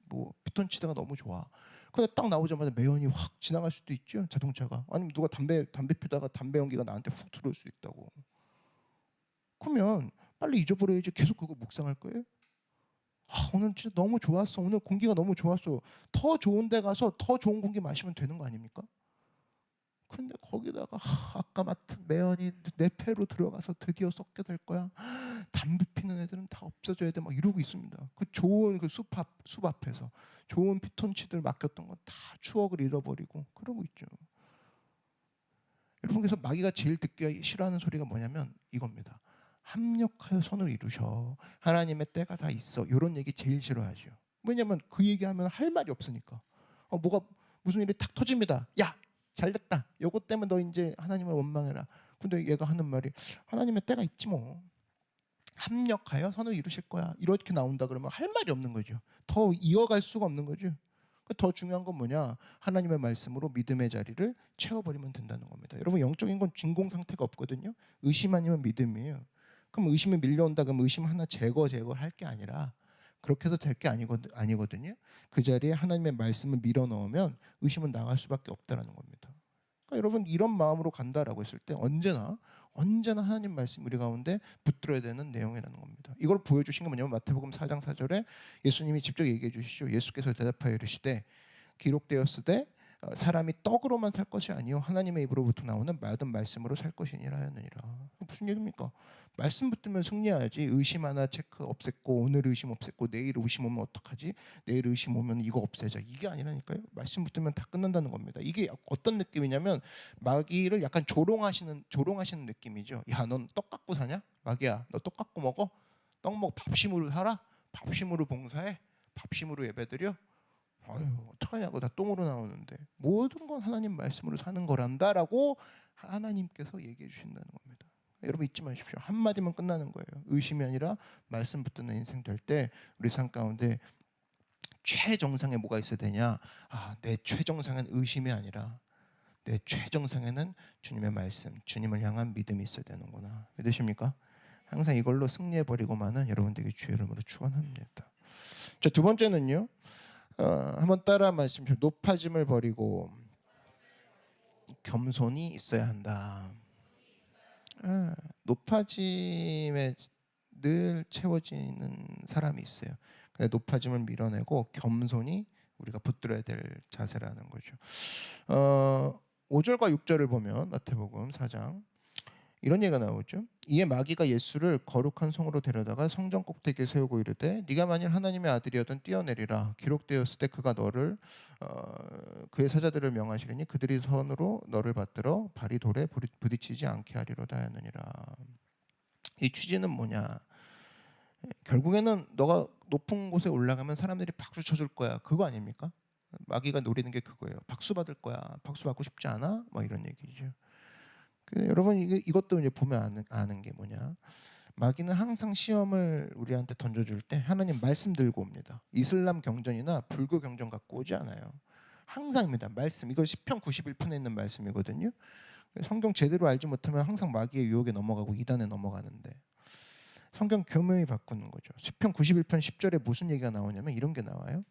Speaker 2: 뭐 피톤치드가 너무 좋아. 근데 딱 나오자마자 매연이 확 지나갈 수도 있죠. 자동차가. 아니면 누가 담배 피다가 담배 연기가 나한테 훅 들어올 수 있다고. 그러면 빨리 잊어버려야지. 계속 그거 묵상할 거예요? 오늘 진짜 너무 좋았어. 오늘 공기가 너무 좋았어. 더 좋은 데 가서 더 좋은 공기 마시면 되는 거 아닙니까? 근데 거기다가 아까 맡은 매연이 내 폐로 들어가서 드디어 썩게 될 거야. 담배 피는 애들은 다 없어져야 돼. 막 이러고 있습니다. 그 좋은 그 숲 앞에서 좋은 피톤치드를 맡겼던 건 다 추억을 잃어버리고 그러고 있죠. 여러분 그래서 마귀가 제일 듣기 싫어하는 소리가 뭐냐면 이겁니다. 합력하여 선을 이루셔. 하나님의 때가 다 있어. 이런 얘기 제일 싫어하죠. 왜냐면 그 얘기하면 할 말이 없으니까. 뭐가 무슨 일이 탁 터집니다. 야! 잘됐다. 요것 때문에 너 이제 하나님을 원망해라. 근데 얘가 하는 말이 하나님의 때가 있지 뭐. 합력하여 선을 이루실 거야. 이렇게 나온다 그러면 할 말이 없는 거죠. 더 이어갈 수가 없는 거죠. 더 중요한 건 뭐냐? 하나님의 말씀으로 믿음의 자리를 채워버리면 된다는 겁니다. 여러분 영적인 건 진공 상태가 없거든요. 의심 아니면 믿음이에요. 그럼 의심이 밀려온다 그러면 의심 하나 제거할 게 아니라 그렇게 해서 될 게 아니거든요. 그 자리에 하나님의 말씀을 밀어 넣으면 의심은 나갈 수밖에 없다라는 겁니다. 그러니까 여러분 이런 마음으로 간다라고 했을 때 언제나 하나님 말씀 우리 가운데 붙들어야 되는 내용이라는 겁니다. 이걸 보여주신 게 뭐냐면 마태복음 4장 4절에 예수님이 직접 얘기해 주시죠. 예수께서 대답하여 이르시되 기록되었으되 사람이 떡으로만 살 것이 아니요 하나님의 입으로부터 나오는 모든 말씀으로 살 것이니라 하느니라. 무슨 얘기입니까? 말씀 붙으면 승리해야지. 의심 하나 체크 없앴고 오늘 의심 없앴고 내일 의심 오면 어떡하지? 내일 의심 오면 이거 없애자. 이게 아니라니까요. 말씀 붙으면 다 끝난다는 겁니다. 이게 어떤 느낌이냐면 마귀를 약간 조롱하시는 느낌이죠. 야, 넌 떡 갖고 사냐? 마귀야, 너 떡 갖고 먹어? 밥심으로 살아? 밥심으로 봉사해? 밥심으로 예배드려? 어떡하냐고 다 똥으로 나오는데 모든 건 하나님 말씀으로 사는 거란다라고 하나님께서 얘기해 주신다는 겁니다. 여러분 잊지 마십시오. 한마디면 끝나는 거예요. 의심이 아니라 말씀 붙드는 인생 될 때 우리 삶 가운데 최정상에 뭐가 있어야 되냐? 내 최정상은 의심이 아니라 내 최정상에는 주님의 말씀, 주님을 향한 믿음이 있어야 되는구나. 믿으십니까? 항상 이걸로 승리해버리고만은 여러분들에게 주의 이름으로 축원합니다. 자, 두 번째는요. 한번 따라 말씀하십시오. 높아짐을 버리고 겸손이 있어야 한다. 높아짐에 늘 채워지는 사람이 있어요. 높아짐을 밀어내고 겸손이 우리가 붙들어야 될 자세라는 거죠. 5절과 6절을 보면 마태복음 4장 이런 얘기가 나오죠. 이에 마귀가 예수를 거룩한 성으로 데려다가 성전 꼭대기에 세우고 이르되 네가 만일 하나님의 아들이어든 뛰어내리라. 기록되었을 때 그가 너를 그의 사자들을 명하시리니 그들이 손으로 너를 받들어 발이 돌에 부딪히지 않게 하리로다 하느니라. 이 취지는 뭐냐? 결국에는 너가 높은 곳에 올라가면 사람들이 박수 쳐줄 거야. 그거 아닙니까? 마귀가 노리는 게 그거예요. 박수 받을 거야. 박수 받고 싶지 않아? 뭐 이런 얘기죠. 여러분 이것도 이제 보면 아는 게 뭐냐? 마귀는 항상 시험을 우리한테 던져줄 때 하나님 말씀 들고 옵니다. 이슬람 경전이나 불교 경전 갖고 오지 않아요. 항상입니다. 말씀. 이거 시편 91편에 있는 말씀이거든요. 성경 제대로 알지 못하면 항상 마귀의 유혹에 넘어가고 이단에 넘어가는데 성경 교묘히 바꾸는 거죠. 시편 91편 10절에 무슨 얘기가 나오냐면 이런 게 나와요.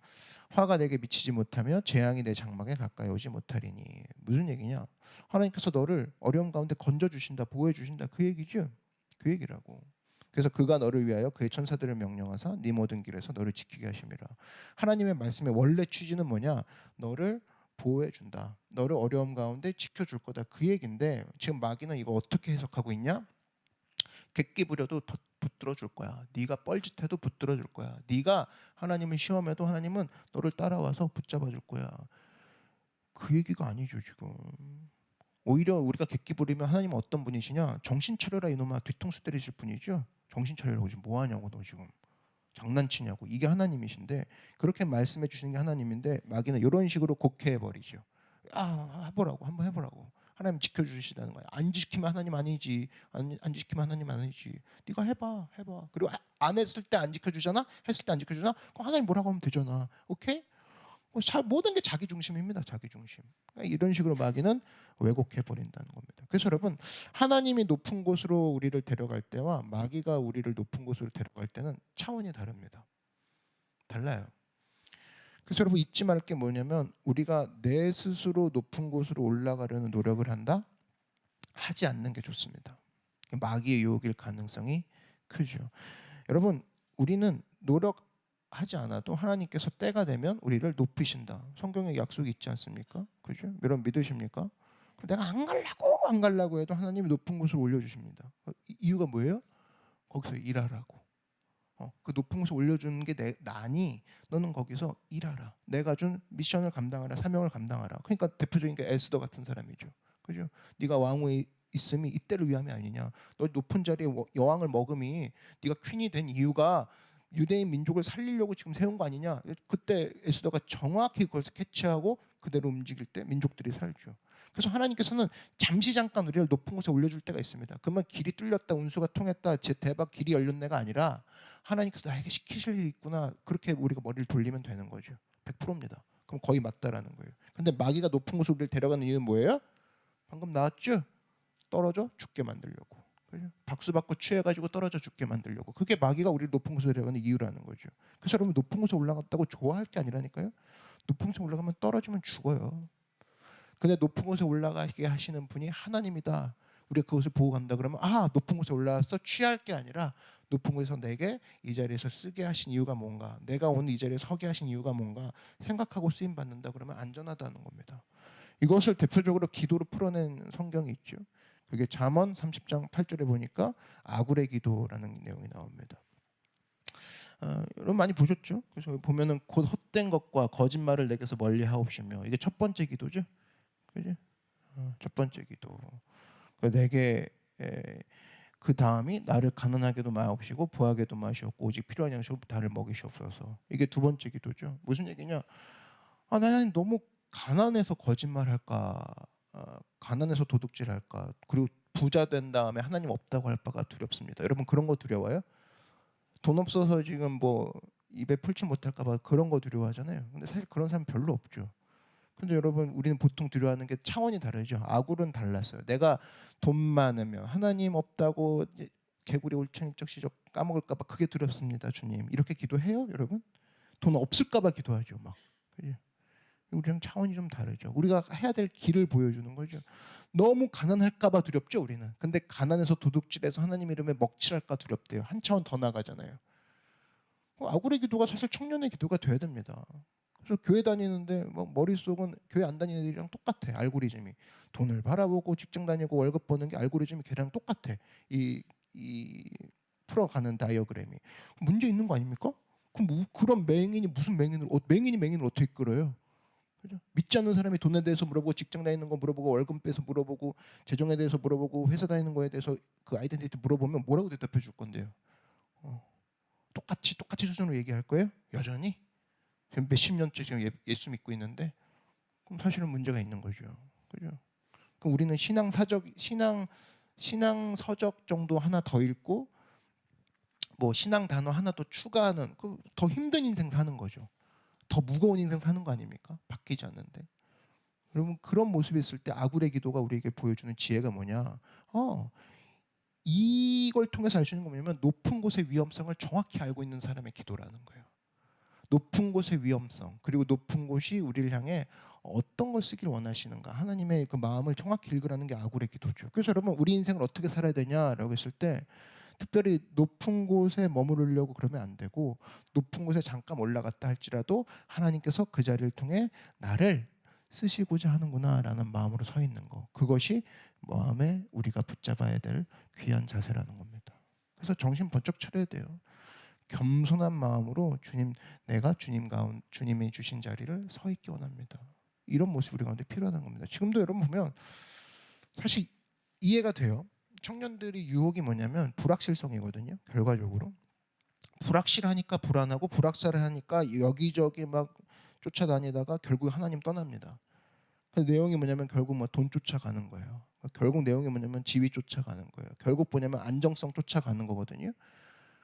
Speaker 2: 화가 내게 미치지 못하며 재앙이 내 장막에 가까이 오지 못하리니. 무슨 얘기냐? 하나님께서 너를 어려움 가운데 건져 주신다, 보호해 주신다, 그 얘기죠. 그 얘기라고. 그래서 그가 너를 위하여 그의 천사들을 명령하사 네 모든 길에서 너를 지키게 하심이라. 하나님의 말씀의 원래 취지는 뭐냐? 너를 보호해 준다. 너를 어려움 가운데 지켜줄 거다. 그 얘기인데 지금 마귀는 이거 어떻게 해석하고 있냐? 객기 부려도 붙들어 줄 거야. 네가 뻘짓해도 붙들어 줄 거야. 네가 하나님을 시험해도 하나님은 너를 따라와서 붙잡아 줄 거야. 그 얘기가 아니죠 지금. 오히려 우리가 객기 부리면 하나님은 어떤 분이시냐? 정신 차려라 이놈아, 뒤통수 때리실 분이죠. 정신 차리라고. 지금 뭐 하냐고, 너 지금 장난치냐고. 이게 하나님이신데, 그렇게 말씀해 주시는 게 하나님인데 마귀는 이런 식으로 곡해해 버리죠. 해보라고, 한번 해보라고. 하나님 지켜주시다는 거야. 안 지키면 하나님 아니지. 안 지키면 하나님 아니지. 네가 해봐. 그리고 안 했을 때 안 지켜주잖아. 했을 때 안 지켜주잖아. 그럼 하나님 뭐라고 하면 되잖아. 오케이? 모든 게 자기 중심입니다. 자기 중심. 그러니까 이런 식으로 마귀는 왜곡해 버린다는 겁니다. 그래서 여러분, 하나님이 높은 곳으로 우리를 데려갈 때와 마귀가 우리를 높은 곳으로 데려갈 때는 차원이 다릅니다. 달라요. 그래서 여러분, 잊지 말 게 뭐냐면 우리가 내 스스로 높은 곳으로 올라가려는 노력을 한다? 하지 않는 게 좋습니다. 마귀의 유혹일 가능성이 크죠. 여러분, 우리는 노력하지 않아도 하나님께서 때가 되면 우리를 높이신다. 성경에 약속이 있지 않습니까? 그죠? 여러분 믿으십니까? 내가 안 가려고 해도 하나님이 높은 곳으로 올려주십니다. 이유가 뭐예요? 거기서 일하라고. 그 높은 곳에 올려주는 게 나니 너는 거기서 일하라. 내가 준 미션을 감당하라. 사명을 감당하라. 그러니까 대표적인 게 에스더 같은 사람이죠. 그죠? 네가 왕후에 있음이 이때를 위함이 아니냐. 너 높은 자리에 여왕을 먹음이 네가 퀸이 된 이유가 유대인 민족을 살리려고 지금 세운 거 아니냐. 그때 에스더가 정확히 그것을 캐치하고 그대로 움직일 때 민족들이 살죠. 그래서 하나님께서는 잠깐 우리를 높은 곳에 올려줄 때가 있습니다. 그러면 길이 뚫렸다, 운수가 통했다, 제 대박 길이 열렸네가 아니라 하나님께서 나에게 시키실 일이 있구나. 그렇게 우리가 머리를 돌리면 되는 거죠. 100%입니다. 그럼 거의 맞다라는 거예요. 근데 마귀가 높은 곳으로 우리를 데려가는 이유는 뭐예요? 방금 나왔죠? 떨어져 죽게 만들려고. 그죠? 박수 받고 취해가지고 떨어져 죽게 만들려고. 그게 마귀가 우리를 높은 곳으로 데려가는 이유라는 거죠. 그래서 여러분, 높은 곳에 올라갔다고 좋아할 게 아니라니까요. 높은 곳에 올라가면 떨어지면 죽어요. 근데 높은 곳에 올라가게 하시는 분이 하나님이다. 우리가 그것을 보고 간다 그러면 높은 곳에 올라와서 취할 게 아니라 높은 곳에서 내게 이 자리에서 쓰게 하신 이유가 뭔가, 내가 오늘 이 자리에 서게 하신 이유가 뭔가 생각하고 쓰임 받는다 그러면 안전하다는 겁니다. 이것을 대표적으로 기도로 풀어낸 성경이 있죠. 그게 잠언 30장 8절에 보니까 아굴의 기도라는 내용이 나옵니다. 여러분 많이 보셨죠? 그래서 보면은 곧 헛된 것과 거짓말을 내게서 멀리 하옵시며, 이게 첫 번째 기도죠. 그죠? 첫 번째 기도. 내게 그 다음이 나를 가난하게도 마옵시고 부하게도 마시옵고 오직 필요한 양식으로 나를 먹이시옵소서. 이게 두 번째 기도죠. 무슨 얘기냐? 나는 너무 가난해서 거짓말할까, 가난해서 도둑질할까, 그리고 부자 된 다음에 하나님 없다고 할 바가 두렵습니다. 여러분 그런 거 두려워요? 돈 없어서 지금 뭐 입에 풀지 못할까 봐 그런 거 두려워하잖아요. 근데 사실 그런 사람 별로 없죠. 근데 여러분, 우리는 보통 두려워하는 게 차원이 다르죠. 아굴은 달랐어요. 내가 돈 많으면 하나님 없다고 개구리 올챙이적 까먹을까 봐 그게 두렵습니다. 주님, 이렇게 기도해요 여러분? 돈 없을까 봐 기도하죠 막. 그죠? 우리랑 차원이 좀 다르죠. 우리가 해야 될 길을 보여주는 거죠. 너무 가난할까 봐 두렵죠 우리는. 근데 가난해서 도둑질해서 하나님 이름에 먹칠할까 두렵대요. 한 차원 더 나가잖아요. 아굴의 기도가 사실 청년의 기도가 돼야 됩니다. 그래서 교회 다니는데 뭐 머릿속은 교회 안 다니는 애들이랑 똑같아. 알고리즘이 돈을 바라보고 직장 다니고 월급 버는 게 알고리즘이 걔랑 똑같아. 이 풀어가는 다이어그램이 문제 있는 거 아닙니까? 그럼 그런 맹인이 무슨 맹인을 어떻게 끌어요? 그죠? 믿지 않는 사람이 돈에 대해서 물어보고 직장 다니는 거 물어보고 월급 빼서 물어보고 재정에 대해서 물어보고 회사 다니는 거에 대해서 그 아이덴티티 물어보면 뭐라고 대답해 줄 건데요? 똑같이 수준으로 얘기할 거예요? 여전히? 지금 몇십 년째 지금 예수 믿고 있는데 그럼 사실은 문제가 있는 거죠. 그죠? 그럼 우리는 신앙 서적 정도 하나 더 읽고 뭐 신앙 단어 하나 더 추가하는 더 힘든 인생 사는 거죠. 더 무거운 인생 사는 거 아닙니까? 바뀌지 않는데. 여러분 그런 모습이 있을 때 아굴의 기도가 우리에게 보여주는 지혜가 뭐냐? 이걸 통해서 알 수 있는 건 뭐냐면 높은 곳의 위험성을 정확히 알고 있는 사람의 기도라는 거예요. 높은 곳의 위험성 그리고 높은 곳이 우리를 향해 어떤 걸 쓰기를 원하시는가 하나님의 그 마음을 정확히 읽으라는 게 아굴의 기도죠. 그래서 여러분 우리 인생을 어떻게 살아야 되냐라고 했을 때 특별히 높은 곳에 머무르려고 그러면 안 되고 높은 곳에 잠깐 올라갔다 할지라도 하나님께서 그 자리를 통해 나를 쓰시고자 하는구나라는 마음으로 서 있는 거 그것이 마음에 우리가 붙잡아야 될 귀한 자세라는 겁니다. 그래서 정신 번쩍 차려야 돼요. 겸손한 마음으로 주님 내가 주님이 주신 자리를 서 있기 원합니다. 이런 모습이 우리 가운데 필요하다는 겁니다. 지금도 여러분 보면 사실 이해가 돼요. 청년들이 유혹이 뭐냐면 불확실성이거든요. 결과적으로 불확실하니까 불안하고 불확실하니까 여기저기 막 쫓아다니다가 결국 하나님 떠납니다. 그 내용이 뭐냐면 결국 뭐 돈 쫓아가는 거예요. 결국 내용이 뭐냐면 지위 쫓아가는 거예요. 결국 뭐냐면 안정성 쫓아가는 거거든요.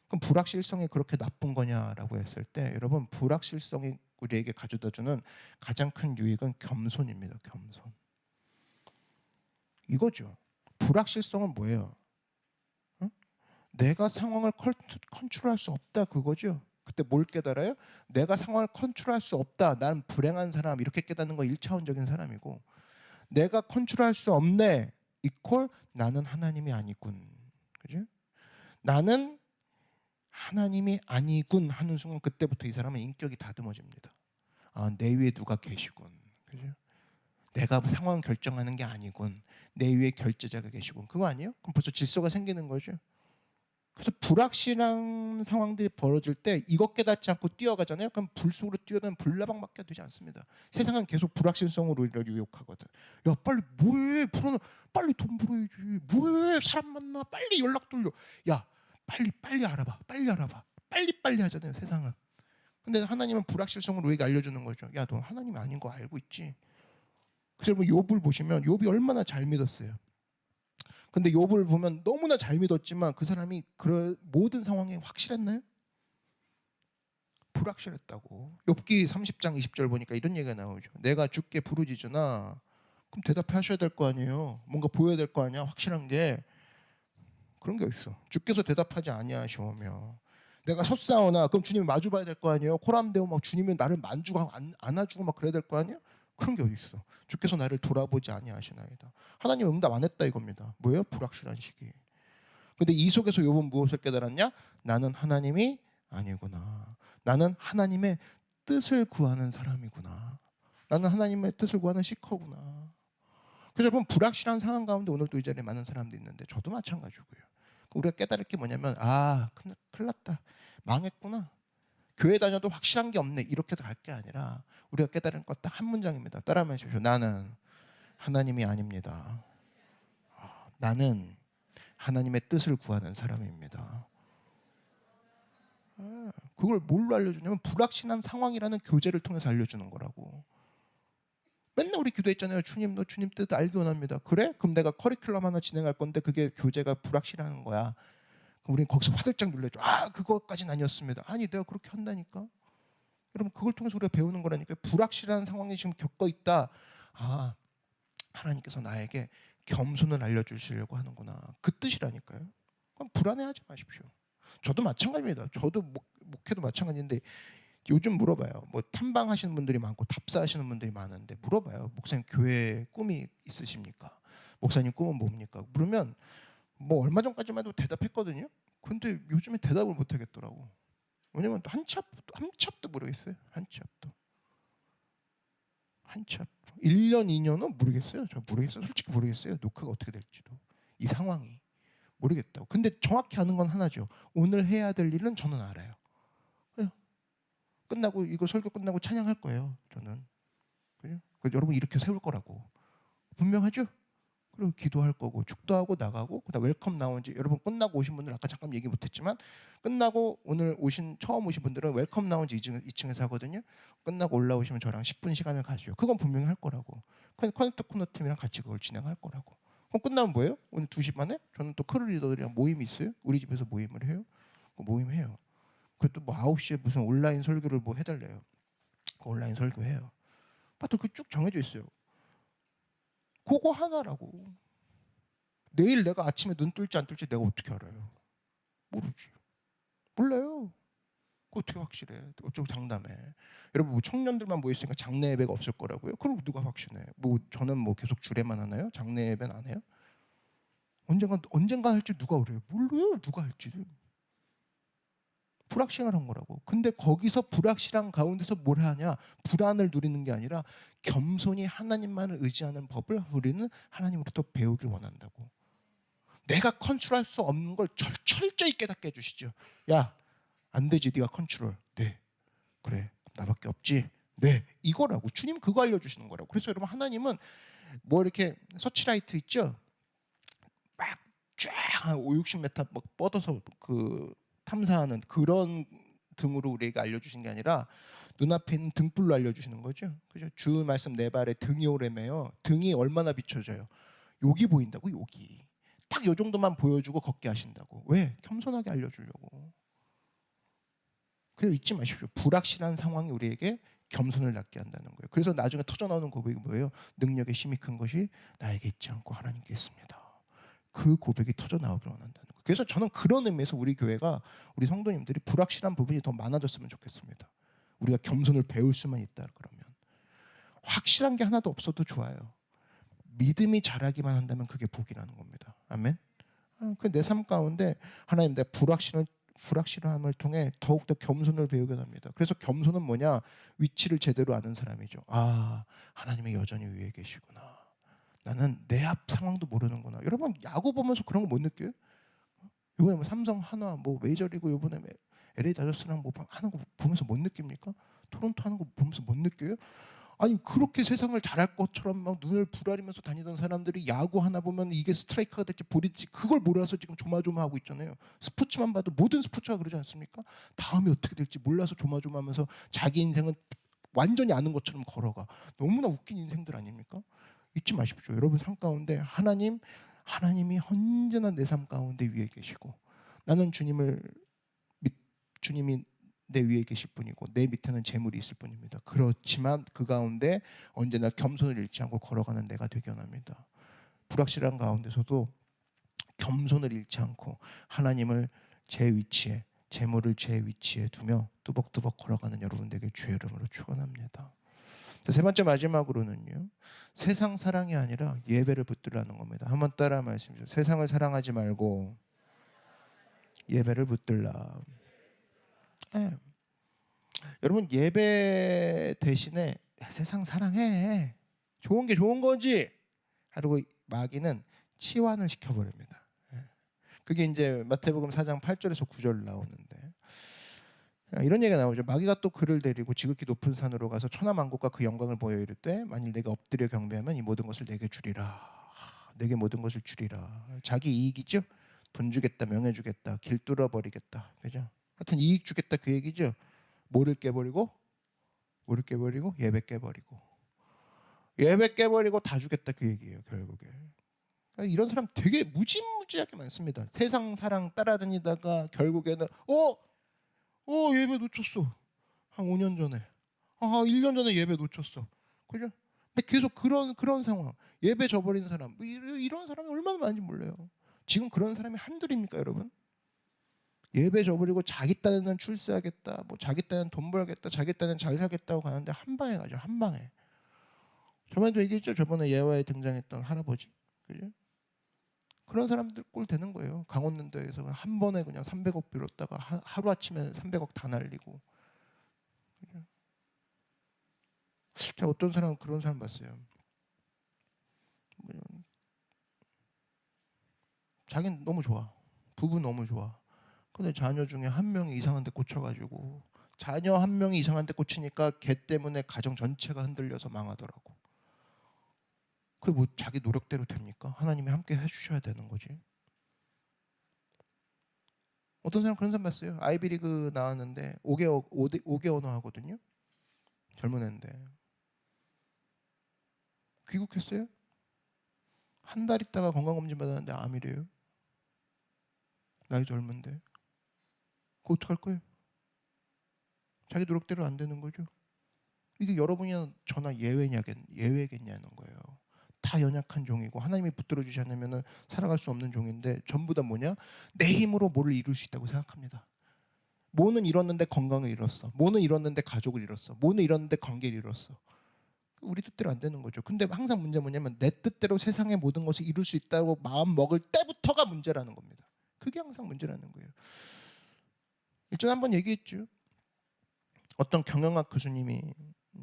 Speaker 2: 그럼 불확실성이 그렇게 나쁜 거냐라고 했을 때 여러분 불확실성이 우리에게 가져다주는 가장 큰 유익은 겸손입니다. 겸손. 이거죠. 불확실성은 뭐예요? 내가 상황을 컨트롤할 수 없다 그거죠. 그때 뭘 깨달아요? 내가 상황을 컨트롤할 수 없다. 난 불행한 사람 이렇게 깨닫는 거 1차원적인 사람이고 내가 컨트롤할 수 없네 이퀄 나는 하나님이 아니군. 그죠? 나는 하나님이 아니군 하는 순간 그때부터 이 사람은 인격이 다듬어집니다. 내 위에 누가 계시군. 그죠? 내가 상황 결정하는 게 아니군. 내 위에 결제자가 계시군. 그거 아니에요? 그럼 벌써 질서가 생기는 거죠. 그래서 불확실한 상황들이 벌어질 때 이것 깨닫지 않고 뛰어가잖아요. 그럼 불 속으로 뛰어든 불나방밖에 되지 않습니다. 세상은 계속 불확실성으로 우리를 유혹하거든. 야 빨리 뭐해? 불어는 빨리 돈 벌어야지. 뭐해? 사람 만나. 빨리 연락 돌려. 야 빨리 알아봐. 빨리 하잖아요. 세상은. 근데 하나님은 불확실성을 우리에게 알려주는 거죠. 야 너 하나님이 아닌 거 알고 있지? 그래서 여러분 욥을 보시면 욥이 얼마나 잘 믿었어요. 근데 욥을 보면 너무나 잘 믿었지만 그 사람이 그 모든 상황에 확실했나요? 불확실했다고. 욥기 30장 20절 보니까 이런 얘기가 나오죠. 내가 주께 부르짖으나 그럼 대답하셔야 될 거 아니에요. 뭔가 보여야 될 거 아니야. 확실한 게 그런 게 있어. 주께서 대답하지 아니하시오며 내가 섰사오나 그럼 주님이 마주봐야 될 거 아니에요. 코람되고 막 주님이 나를 만주고 안아주고 막 그래야 될 거 아니에요. 그런 게 어디 있어. 주께서 나를 돌아보지 아니하시나이다. 하나님 응답 안 했다 이겁니다. 뭐예요? 불확실한 시기. 근데 이 속에서 욥은 무엇을 깨달았냐? 나는 하나님이 아니구나. 나는 하나님의 뜻을 구하는 사람이구나. 나는 하나님의 뜻을 구하는 시커구나. 그래서 여러분 불확실한 상황 가운데 오늘 또 이 자리에 많은 사람들이 있는데 저도 마찬가지고요. 우리가 깨달을 게 뭐냐면 큰일 났다. 망했구나. 교회 다녀도 확실한 게 없네. 이렇게 갈 게 아니라 우리가 깨달은 건 딱 한 문장입니다. 따라하면 하십시오. 나는 하나님이 아닙니다. 나는 하나님의 뜻을 구하는 사람입니다. 그걸 뭘로 알려주냐면 불확실한 상황이라는 교재를 통해서 알려주는 거라고. 맨날 우리 기도했잖아요. 주님 너 주님 뜻 알기 원합니다. 그래? 그럼 내가 커리큘럼 하나 진행할 건데 그게 교재가 불확실한 거야. 그럼 우리는 거기서 화들짝 놀라죠. 그거까지는 아니었습니다. 아니 내가 그렇게 한다니까. 여러분 그걸 통해서 우리가 배우는 거라니까. 불확실한 상황이 지금 겪고 있다. 하나님께서 나에게 겸손을 알려주시려고 하는구나. 그 뜻이라니까요. 그럼 불안해하지 마십시오. 저도 마찬가지입니다. 저도 목회도 마찬가지인데 요즘 물어봐요. 뭐 탐방하시는 분들이 많고 답사하시는 분들이 많은데 물어봐요. 목사님 교회 꿈이 있으십니까? 목사님 꿈은 뭡니까? 물으면 뭐 얼마 전까지만 해도 대답했거든요. 근데 요즘에 대답을 못 하겠더라고. 왜냐면 한 찹도 모르겠어요. 한 찹도. 1년 2년은 모르겠어요. 저 모르겠어요. 솔직히 모르겠어요. 녹화가 어떻게 될지도. 이 상황이 모르겠다고. 근데 정확히 아는 건 하나죠. 오늘 해야 될 일은 저는 알아요. 끝나고 이거 설교 끝나고 찬양할 거예요. 저는. 그죠? 여러분 이렇게 세울 거라고. 분명하죠? 그리고 기도할 거고 축도하고 나가고 그다음 웰컴 나온지 여러분 끝나고 오신 분들 아까 잠깐 얘기 못했지만 끝나고 오늘 처음 오신 분들은 웰컴 나온지 2층에서 하거든요. 끝나고 올라오시면 저랑 10분 시간을 가져요. 그건 분명히 할 거라고. 커넥터 코너 팀이랑 같이 그걸 진행할 거라고. 그럼 끝나면 뭐예요? 오늘 2시 반에 저는 또 크루 리더들이랑 모임이 있어요. 우리 집에서 모임을 해요. 모임해요. 그것도 뭐 9시에 무슨 온라인 설교를 뭐 해달래요. 온라인 설교해요. 또 그 쭉 정해져 있어요. 그거 하나라고. 내일 내가 아침에 눈 뜰지 안 뜰지 내가 어떻게 알아요? 모르지. 몰라요. 그거 어떻게 확실해? 어쩌고 장담해? 여러분 뭐 청년들만 모여 있으니까 장례 예배가 없을 거라고요? 그럼 누가 확신해? 뭐 저는 뭐 계속 주례만 하나요? 장례 예배는 안 해요? 언젠가 할지 누가 그래요? 몰라요. 누가 할지. 불확실한 거라고. 근데 거기서 불확실한 가운데서 뭘 하냐? 불안을 누리는 게 아니라 겸손히 하나님만을 의지하는 법을 우리는 하나님으로부터 배우길 원한다고. 내가 컨트롤할 수 없는 걸 철저히 깨닫게 해주시죠. 야, 안 되지. 네가 컨트롤. 네. 그래. 나밖에 없지. 네. 이거라고. 주님 그거 알려주시는 거라고. 그래서 여러분 하나님은 뭐 이렇게 서치라이트 있죠? 막쫙 5, 60m 막 뻗어서 그 탐사하는 그런 등으로 우리에게 알려주신 게 아니라 눈앞에 있는 등불로 알려주시는 거죠. 그죠? 주 말씀 내 발에 등이 오래매요. 등이 얼마나 비춰져요? 여기 보인다고. 여기 딱 요 정도만 보여주고 걷게 하신다고. 왜? 겸손하게 알려주려고. 그래서 잊지 마십시오. 불확실한 상황이 우리에게 겸손을 낳게 한다는 거예요. 그래서 나중에 터져나오는 고백이 뭐예요? 능력의 힘이 큰 것이 나에게 있지 않고 하나님께 있습니다. 그 고백이 터져나오길 원한다는 거예요. 그래서 저는 그런 의미에서 우리 교회가 우리 성도님들이 불확실한 부분이 더 많아졌으면 좋겠습니다. 우리가 겸손을 배울 수만 있다 그러면. 확실한 게 하나도 없어도 좋아요. 믿음이 자라기만 한다면 그게 복이라는 겁니다. 아멘. 내 삶 가운데 하나님 내 불확실함을 통해 더욱더 겸손을 배우게 합니다. 그래서 겸손은 뭐냐? 위치를 제대로 아는 사람이죠. 아, 하나님이 여전히 위에 계시구나. 나는 내 앞 상황도 모르는구나. 여러분 야구 보면서 그런 거 못 느껴요? 이번에 뭐 삼성, 한화, 뭐 메이저리그 이번에 LA 다저스랑 뭐 하는 거 보면서 못 느낍니까? 토론토 하는 거 보면서 못 느껴요? 아니 그렇게 세상을 잘할 것처럼 막 눈을 부라리면서 다니던 사람들이 야구 하나 보면 이게 스트라이크가 될지 볼이 될지 그걸 몰라서 지금 조마조마하고 있잖아요. 스포츠만 봐도 모든 스포츠가 그러지 않습니까? 다음에 어떻게 될지 몰라서 조마조마하면서 자기 인생은 완전히 아는 것처럼 걸어가. 너무나 웃긴 인생들 아닙니까? 잊지 마십시오. 여러분 삶 가운데 하나님이 언제나 내 삶 가운데 위에 계시고 나는 주님이 내 위에 계실 뿐이고 내 밑에는 재물이 있을 뿐입니다. 그렇지만 그 가운데 언제나 겸손을 잃지 않고 걸어가는 내가 되기 원합니다. 불확실한 가운데서도 겸손을 잃지 않고 하나님을 제 위치에 재물을 제 위치에 두며 뚜벅뚜벅 걸어가는 여러분들에게 주의 이름으로 축원합니다. 세 번째 마지막으로는요. 세상 사랑이 아니라 예배를 붙들라는 겁니다. 한번 따라 말씀해 주세요. 세상을 사랑하지 말고 예배를 붙들라. 네. 여러분 예배 대신에 세상 사랑해. 좋은 게 좋은 거지. 하고 마귀는 치환을 시켜버립니다. 그게 이제 마태복음 4장 8절에서 9절 나오는데 이런 얘기가 나오죠. 마귀가 또 그를 데리고 지극히 높은 산으로 가서 천하만국과 그 영광을 보여 이르되 만일 내가 엎드려 경배하면 이 모든 것을 내게 주리라. 내게 모든 것을 주리라. 자기 이익이죠. 돈 주겠다, 명예 주겠다, 길 뚫어버리겠다. 그죠? 하여튼 이익 주겠다 그 얘기죠. 뭐를 깨버리고 예배 깨버리고 다 주겠다 그 얘기예요. 결국에. 이런 사람 되게 무지무지하게 많습니다. 세상 사랑 따라다니다가 결국에는 예배 놓쳤어. 한 5년 전에. 1년 전에 예배 놓쳤어. 그죠? 근데 계속 그런 상황. 예배 저버리는 사람. 이런 사람이 얼마나 많은지 몰라요. 지금 그런 사람이 한둘입니까, 여러분? 예배 저버리고 자기 딴에는 출세하겠다. 뭐 자기 딴에는 돈 벌겠다. 자기 딴에는 잘 살겠다고 가는데 한 방에 가죠. 한 방에. 저번에도 얘기했죠. 저번에 예화에 등장했던 할아버지. 그죠? 그런 사람들 꼴 되는 거예요. 강원랜드에서 한 번에 그냥 300억 빌었다가 하루아침에 300억 다 날리고. 제가 어떤 사람은 그런 사람 봤어요. 자기는 너무 좋아. 부부 너무 좋아. 근데 자녀 중에 한 명이 이상한 데 꽂혀가지고 자녀 한 명이 이상한 데 꽂히니까 걔 때문에 가정 전체가 흔들려서 망하더라고. 그게 뭐 자기 노력대로 됩니까? 하나님이 함께 해주셔야 되는 거지. 어떤 사람 그런 사람 봤어요. 아이비리그 나왔는데 5개 언어 하거든요. 젊은 애인데 귀국했어요. 한 달 있다가 건강검진 받았는데 암이래요. 나이 젊은데 그거 어떡할 거예요? 자기 노력대로 안 되는 거죠. 이게 여러분이나 저나 예외겠냐는 거예요. 다 연약한 종이고 하나님이 붙들어 주지 않으면 살아갈 수 없는 종인데 전부 다 뭐냐? 내 힘으로 뭐를 이룰 수 있다고 생각합니다. 뭐는 이뤘는데 건강을 잃었어. 뭐는 이뤘는데 가족을 잃었어. 뭐는 이뤘는데 관계를 잃었어. 우리 뜻대로 안 되는 거죠. 근데 항상 문제 뭐냐면 내 뜻대로 세상의 모든 것을 이룰 수 있다고 마음 먹을 때부터가 문제라는 겁니다. 그게 항상 문제라는 거예요. 일전에 한번 얘기했죠. 어떤 경영학 교수님이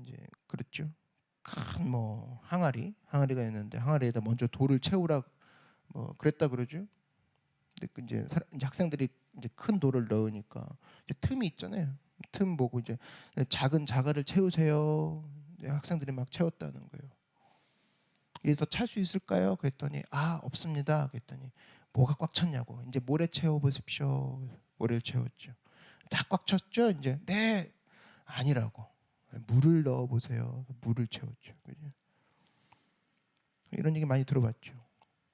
Speaker 2: 이제 그랬죠. 큰 뭐 항아리가 있는데 항아리에다 먼저 돌을 채우라 뭐 그랬다 그러죠. 근데 이제 학생들이 이제 큰 돌을 넣으니까 이제 틈이 있잖아요. 틈 보고 이제 작은 자갈을 채우세요. 학생들이 막 채웠다는 거예요. 이게 더 찰 수 있을까요? 그랬더니 없습니다. 그랬더니 뭐가 꽉 찼냐고. 이제 모래 채워 보십시오. 모래를 채웠죠. 다 꽉 찼죠? 이제 네 아니라고. 물을 넣어 보세요. 물을 채웠죠. 그죠? 이런 얘기 많이 들어봤죠.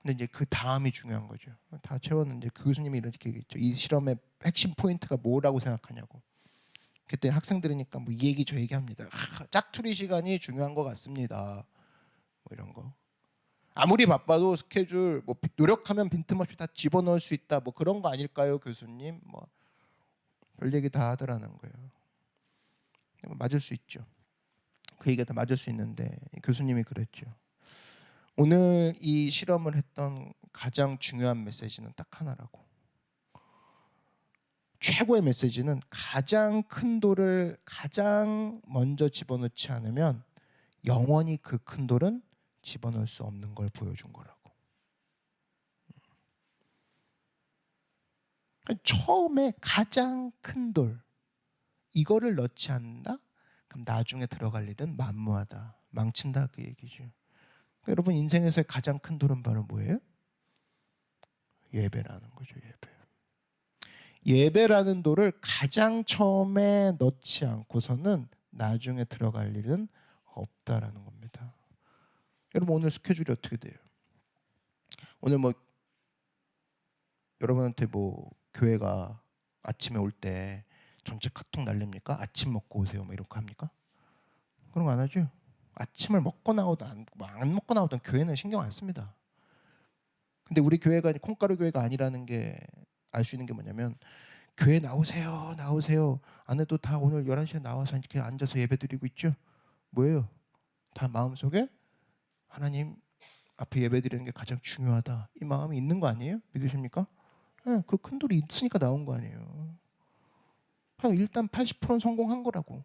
Speaker 2: 근데 이제 그 다음이 중요한 거죠. 다 채웠는데 그 교수님이 이렇게 얘기했죠. 이 실험의 핵심 포인트가 뭐라고 생각하냐고. 그때 학생들이니까 뭐 이 얘기 저 얘기 합니다. 짜투리 시간이 중요한 것 같습니다. 뭐 이런 거. 아무리 바빠도 스케줄 뭐 노력하면 빈틈없이 다 집어넣을 수 있다. 뭐 그런 거 아닐까요, 교수님? 뭐 별 얘기 다 하더라는 거예요. 맞을 수 있죠. 그 얘기가 다 맞을 수 있는데 교수님이 그랬죠. 오늘 이 실험을 했던 가장 중요한 메시지는 딱 하나라고. 최고의 메시지는 가장 큰 돌을 가장 먼저 집어넣지 않으면 영원히 그 큰 돌은 집어넣을 수 없는 걸 보여준 거라고. 처음에 가장 큰 돌 이거를 넣지 않는다? 그럼 나중에 들어갈 일은 만무하다. 망친다 그 얘기죠. 여러분 인생에서의 가장 큰 돌은 바로 뭐예요? 예배라는 거죠. 예배라는 돌을 가장 처음에 넣지 않고서는 나중에 들어갈 일은 없다라는 겁니다. 여러분 오늘 스케줄이 어떻게 돼요? 오늘 뭐 여러분한테 뭐 교회가 아침에 올 때 전체 카톡 날립니까? 아침 먹고 오세요 뭐 이런 거 합니까? 그런 거 안 하죠? 아침을 먹고 나오든 안 먹고 나오든 교회는 신경 안 씁니다. 근데 우리 교회가 콩가루 교회가 아니라는 게 알 수 있는 게 뭐냐면 교회 나오세요. 아내도 다 오늘 11시에 나와서 이렇게 앉아서 예배 드리고 있죠. 뭐예요? 다 마음속에 하나님 앞에 예배 드리는 게 가장 중요하다. 이 마음이 있는 거 아니에요? 믿으십니까? 네, 그 큰 돌이 있으니까 나온 거 아니에요. 일단 80%는 성공한 거라고.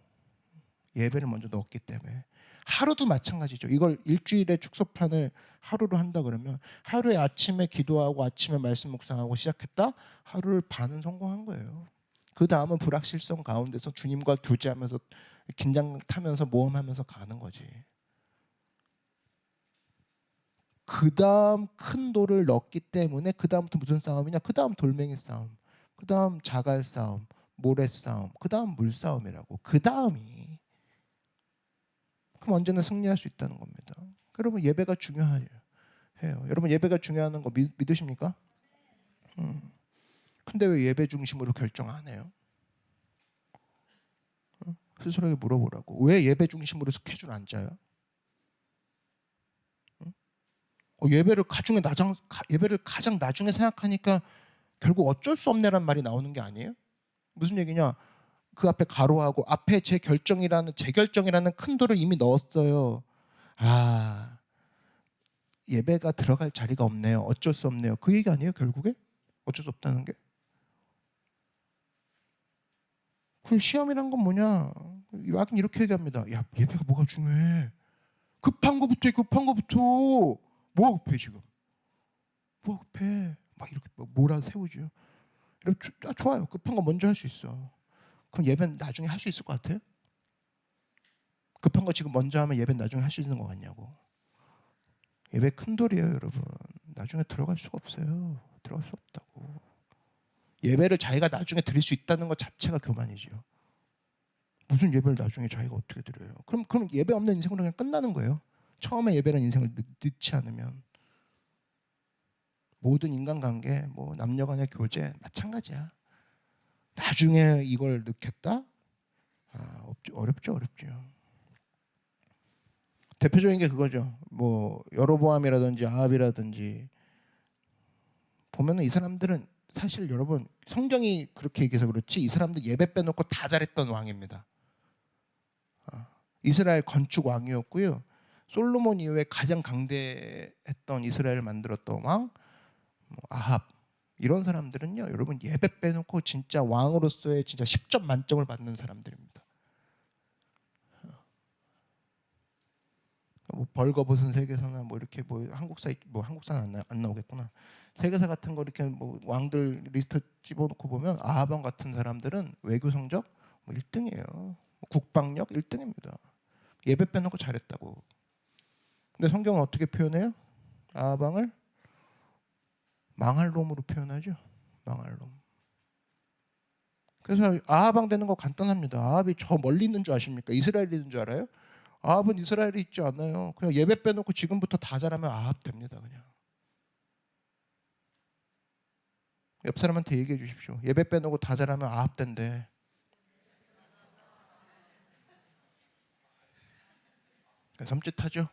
Speaker 2: 예배를 먼저 넣었기 때문에. 하루도 마찬가지죠. 이걸 일주일에 축소판을 하루로 한다 그러면 하루에 아침에 기도하고 아침에 말씀 묵상하고 시작했다? 하루를 반은 성공한 거예요. 그 다음은 불확실성 가운데서 주님과 교제하면서 긴장 타면서 모험하면서 가는 거지. 그 다음 큰 돌을 넣었기 때문에 그 다음부터 무슨 싸움이냐? 그 다음 돌멩이 싸움, 그 다음 자갈 싸움, 모래 싸움, 그 다음 물 싸움이라고. 그 다음이 그럼 언제나 승리할 수 있다는 겁니다. 여러분 예배가 중요해요. 여러분 예배가 중요한 거 믿으십니까? 근데 왜 예배 중심으로 결정 안 해요? 스스로에게 물어보라고. 왜 예배 중심으로 스케줄 안 짜요? 예배를 가장 나중에 생각하니까 결국 어쩔 수 없네란 말이 나오는 게 아니에요? 무슨 얘기냐? 그 앞에 가로하고 앞에 제 결정이라는 큰 돌을 이미 넣었어요. 예배가 들어갈 자리가 없네요. 어쩔 수 없네요. 그 얘기 아니에요? 결국에 어쩔 수 없다는 게. 그 시험이란 건 뭐냐? 약간 이렇게 얘기합니다. 야 예배가 뭐가 중요해? 급한 거부터 뭐가 급해 지금? 뭐가 급해? 막 이렇게 몰아세우죠. 좋아요. 급한 거 먼저 할 수 있어. 그럼 예배는 나중에 할 수 있을 것 같아요? 급한 거 지금 먼저 하면 예배는 나중에 할 수 있는 것 같냐고. 예배 큰 돌이에요 여러분. 나중에 들어갈 수가 없어요. 들어갈 수 없다고. 예배를 자기가 나중에 드릴 수 있다는 것 자체가 교만이죠. 무슨 예배를 나중에 자기가 어떻게 드려요? 그럼 예배 없는 인생으로 그냥 끝나는 거예요. 처음에 예배라는 인생을 넣지 않으면. 모든 인간관계, 뭐 남녀간의 교제 마찬가지야. 나중에 이걸 넣겠다? 어렵죠. 대표적인 게 그거죠. 뭐 여로보암이라든지 아합이라든지 보면은 이 사람들은 사실 여러분 성경이 그렇게 얘기해서 그렇지 이 사람들 예배 빼놓고 다 잘했던 왕입니다. 이스라엘 건축 왕이었고요. 솔로몬 이후에 가장 강대했던 이스라엘을 만들었던 왕 아합 이런 사람들은요. 여러분 예배 빼놓고 진짜 왕으로서의 진짜 10점 만점을 받는 사람들입니다. 뭐 벌거벗은 세계사나 뭐 이렇게 뭐 한국사는 안 나오겠구나. 세계사 같은 거 이렇게 뭐 왕들 리스트 집어놓고 보면 아합왕 같은 사람들은 외교 성적 뭐 1등이에요. 국방력 1등입니다. 예배 빼놓고 잘했다고. 근데 성경은 어떻게 표현해요? 아합왕을 망할 놈으로 표현하죠. 망할 놈. 그래서 아합왕 되는 거 간단합니다. 아합이 저 멀리 있는 줄 아십니까? 이스라엘에 있는 줄 알아요? 아합은 이스라엘에 있지 않아요. 그냥 예배 빼놓고 지금부터 다 잘하면 아합 됩니다. 그냥. 옆 사람한테 얘기해 주십시오. 예배 빼놓고 다 잘하면 아합 된대. 섬찟하죠?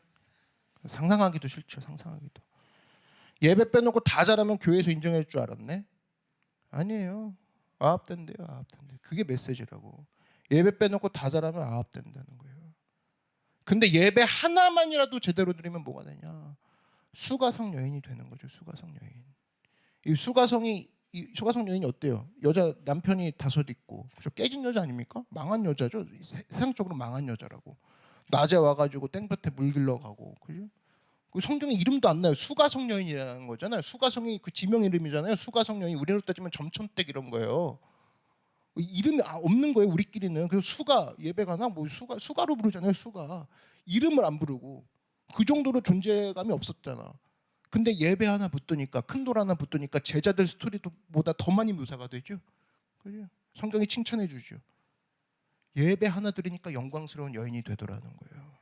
Speaker 2: 상상하기도 싫죠. 상상하기도. 예배 빼놓고 다 잘하면 교회에서 인정해 줄 줄 알았네? 아니에요. 아합 된대요. 아합 된대. 그게 메시지라고. 예배 빼놓고 다 잘하면 아합 된다는 거예요. 근데 예배 하나만이라도 제대로 드리면 뭐가 되냐? 수가성 여인이 되는 거죠. 수가성 여인. 이 수가성 여인이 어때요? 여자 남편이 5 있고 깨진 여자 아닙니까? 망한 여자죠. 세상적으로 망한 여자라고. 낮에 와가지고 땡볕에 물 길러 가고, 그죠? 그 성경에 이름도 안 나요. 수가성 여인이라는 거잖아요. 수가성이 그 지명 이름이잖아요. 수가성 여인 우리로 따지면 점촌댁 이런 거예요. 이름이 없는 거예요. 우리끼리는. 그래서 수가 예배 가나 뭐 수가로 부르잖아요. 수가 이름을 안 부르고 그 정도로 존재감이 없었잖아. 근데 예배 하나 붙으니까 큰 돌 하나 붙으니까 제자들 스토리보다 더 많이 묘사가 되죠. 그죠? 성경이 칭찬해 주죠. 예배 하나 드리니까 영광스러운 여인이 되더라는 거예요.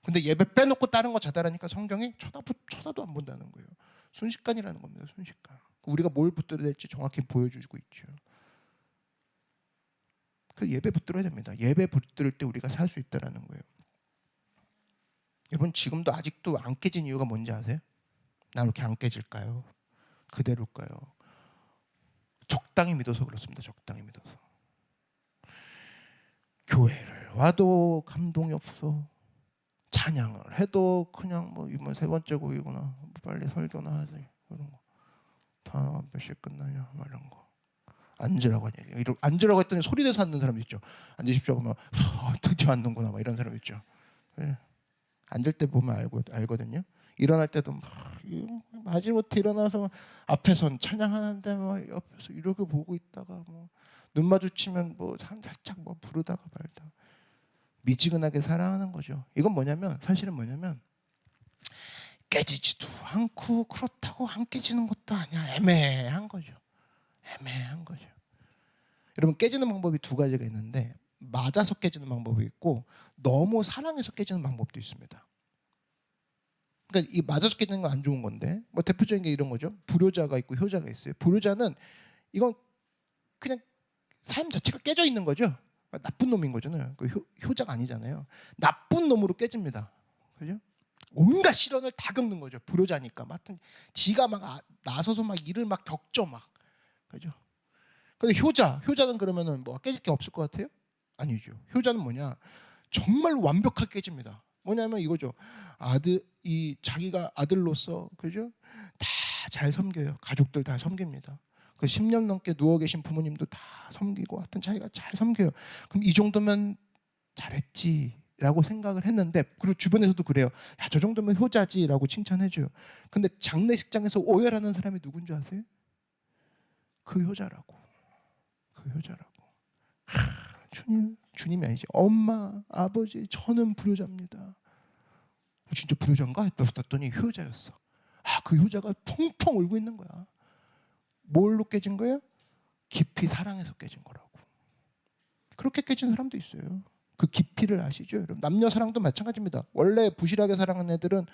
Speaker 2: 근데 예배 빼놓고 다른 거 자달하니까 성경이 쳐다도 안 본다는 거예요. 순식간이라는 겁니다. 순식간. 우리가 뭘 붙들어야 될지 정확히 보여주고 있죠. 그 예배 붙들어야 됩니다. 예배 붙들 때 우리가 살 수 있다라는 거예요. 여러분 지금도 아직도 안 깨진 이유가 뭔지 아세요? 나 이렇게 안 깨질까요? 그대로일까요? 적당히 믿어서 그렇습니다. 적당히 믿어서. 교회를 와도 감동이 없어. 찬양을 해도 그냥 뭐 이번 3번째 곡이구나. 빨리 설교나 하지. 이런 거. 다 몇 시에 끝나냐? 뭐 이런 거. 앉으라고 하냐. 앉으라고 했더니 소리 내서 앉는 사람 있죠. 앉으십시오. 그러면 드디어 앉는구나. 막 이런 사람 있죠. 네. 앉을 때 보면 알거든요. 일어날 때도 마지못해 일어나서 앞에선 찬양하는데 막 옆에서 이렇게 보고 있다가 뭐 눈 마주치면 뭐 살짝 뭐 부르다가 말다. 미지근하게 사랑하는 거죠. 이건 뭐냐면 사실은 뭐냐면 깨지지도 않고 그렇다고 안 깨지는 것도 아니야. 애매한 거죠. 애매한 거죠. 여러분 깨지는 방법이 2가지가 있는데 맞아서 깨지는 방법이 있고 너무 사랑해서 깨지는 방법도 있습니다. 그러니까 이 맞아서 깨지는 건 안 좋은 건데 뭐 대표적인 게 이런 거죠. 불효자가 있고 효자가 있어요. 불효자는 이건 그냥 삶 자체가 깨져 있는 거죠. 나쁜 놈인 거잖아요. 그 효자가 아니잖아요. 나쁜 놈으로 깨집니다. 그죠? 온갖 시련을 다 겪는 거죠. 불효자니까. 하여튼 지가 막 나서서 막 일을 막 겪죠 막. 그죠? 근데 효자는 그러면은 뭐 깨질 게 없을 것 같아요? 아니죠. 효자는 뭐냐? 정말 완벽하게 깨집니다. 뭐냐면 이거죠. 자기가 아들로서 그죠? 다 잘 섬겨요. 가족들 다 섬깁니다. 그 10년 넘게 누워 계신 부모님도 다 섬기고 하여튼 자기가 잘 섬겨요. 그럼 이 정도면 잘했지라고 생각을 했는데 그리고 주변에서도 그래요. 야, 저 정도면 효자지라고 칭찬해줘요. 근데 장례식장에서 오열하는 사람이 누군지 아세요? 그 효자라고. 그 효자라고. 주님이 아니지. 엄마, 아버지, 저는 불효자입니다. 진짜 불효자인가? 했더니 효자였어. 그 효자가 펑펑 울고 있는 거야. 뭘로 깨진 거예요? 깊이 사랑해서 깨진 거라고. 그렇게 깨진 사람도 있어요. 그 깊이를 아시죠? 여러분 남녀 사랑도 마찬가지입니다. 원래 부실하게 사랑하는 애들은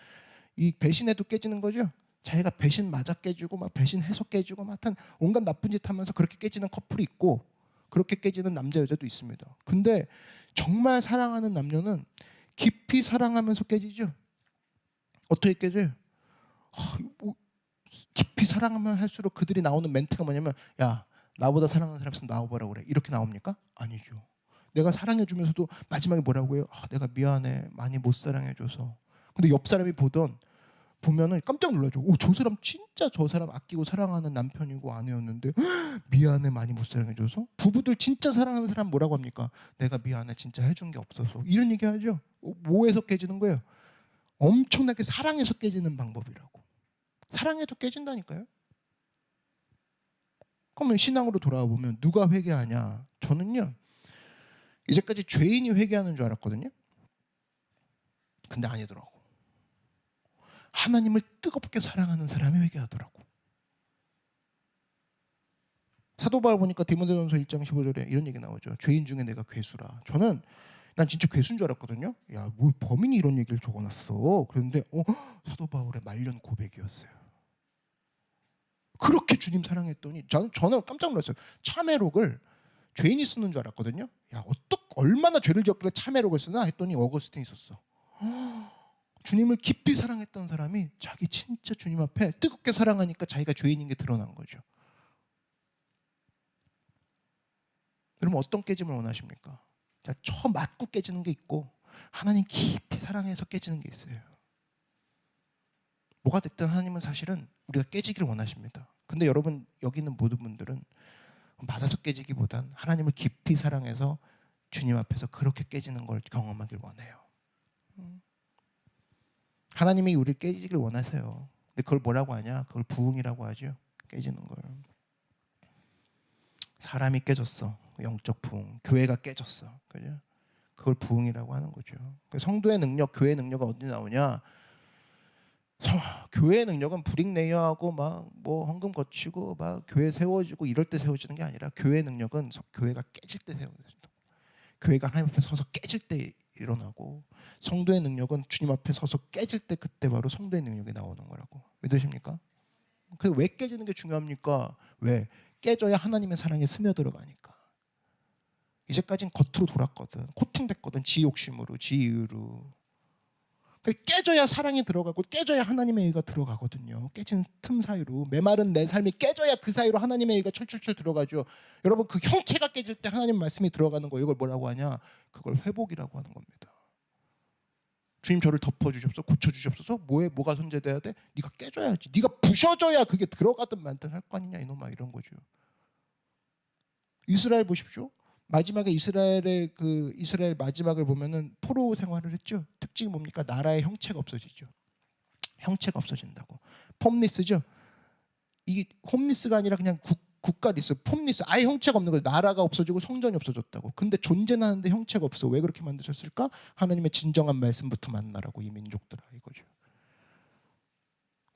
Speaker 2: 이 배신해도 깨지는 거죠. 자기가 배신 맞아 깨지고 막 배신해서 깨지고 막 하여튼 온갖 나쁜 짓 하면서 그렇게 깨지는 커플이 있고 그렇게 깨지는 남자 여자도 있습니다. 근데 정말 사랑하는 남녀는 깊이 사랑하면서 깨지죠. 어떻게 깨져요? 뭐 깊이 사랑하면 할수록 그들이 나오는 멘트가 뭐냐면 야 나보다 사랑하는 사람 있으면 나와보라고 그래. 이렇게 나옵니까? 아니죠. 내가 사랑해주면서도 마지막에 뭐라고 해요? 내가 미안해. 많이 못 사랑해줘서. 근데 옆 사람이 보면은 깜짝 놀라죠. 저 사람 진짜 저 사람 아끼고 사랑하는 남편이고 아내였는데 미안해 많이 못 사랑해줘서. 부부들 진짜 사랑하는 사람 뭐라고 합니까? 내가 미안해 진짜 해준 게 없어서. 이런 얘기하죠. 뭐에서 깨지는 거예요? 엄청나게 사랑해서 깨지는 방법이라고. 사랑해도 깨진다니까요. 그러면 신앙으로 돌아와 보면 누가 회개하냐? 저는요 이제까지 죄인이 회개하는 줄 알았거든요. 근데 아니더라고. 하나님을 뜨겁게 사랑하는 사람이 회개하더라고. 사도 바울 보니까 디모데전서 1장 15절에 이런 얘기 나오죠. 죄인 중에 내가 괴수라. 난 진짜 괴수인 줄 알았거든요. 야, 뭐 범인이 이런 얘기를 적어놨어. 그런데 사도 바울의 말년 고백이었어요. 그렇게 주님 사랑했더니 저는 깜짝 놀랐어요. 참회록을 죄인이 쓰는 줄 알았거든요. 야, 얼마나 죄를 지었길래 참회록을 쓰나 했더니 어거스틴이 썼어. 주님을 깊이 사랑했던 사람이 자기 진짜 주님 앞에 뜨겁게 사랑하니까 자기가 죄인인 게 드러난 거죠. 여러분 어떤 깨짐을 원하십니까? 처 맞고 깨지는 게 있고 하나님 깊이 사랑해서 깨지는 게 있어요. 뭐가 됐든 하나님은 사실은 우리가 깨지기를 원하십니다. 근데 여러분 여기 있는 모든 분들은 맞아서 깨지기보단 하나님을 깊이 사랑해서 주님 앞에서 그렇게 깨지는 걸 경험하길 원해요. 하나님이 우리를 깨지기를 원하세요. 근데 그걸 뭐라고 하냐? 그걸 부흥이라고 하죠. 깨지는 걸. 사람이 깨졌어. 영적 부흥. 교회가 깨졌어. 그죠? 그걸 부흥이라고 하는 거죠. 성도의 능력, 교회의 능력은 어디 나오냐? 교회의 능력은 불익 내여하고 막 뭐 헌금 거치고 막 교회 세워지고 이럴 때 세워지는 게 아니라 교회의 능력은 교회가 깨질 때 세워진다. 교회가 하나님 앞에 서서 깨질 때 일어나고 성도의 능력은 주님 앞에 서서 깨질 때 그때 바로 성도의 능력이 나오는 거라고. 믿으십니까? 그 왜 깨지는 게 중요합니까? 왜? 깨져야 하나님의 사랑에 스며들어가니까. 이제까지는 겉으로 돌았거든. 코팅됐거든. 지 욕심으로, 지 이유로. 깨져야 사랑이 들어가고 깨져야 하나님의 의가 들어가거든요. 깨진 틈 사이로 메마른 내 삶이 깨져야 그 사이로 하나님의 의가 철철철 들어가죠. 여러분 그 형체가 깨질 때 하나님 말씀이 들어가는 거 이걸 뭐라고 하냐? 그걸 회복이라고 하는 겁니다. 주님 저를 덮어주십소서 고쳐주십소서. 뭐가 손재돼야 돼? 네가 깨져야지. 네가 부셔져야 그게 들어가든 말든 할 거 아니냐 이놈아 이런 거죠. 이스라엘 보십시오. 마지막에 이스라엘 마지막을 보면은 포로 생활을 했죠. 특징이 뭡니까? 나라의 형체가 없어지죠. 형체가 없어진다고. 폼리스죠. 이게 홈리스가 아니라 그냥 국가리스, 폼리스. 아예 형체가 없는 거예요. 나라가 없어지고 성전이 없어졌다고. 근데 존재는 하는데 형체가 없어. 왜 그렇게 만드셨을까? 하나님의 진정한 말씀부터 만나라고 이 민족들아 이거죠.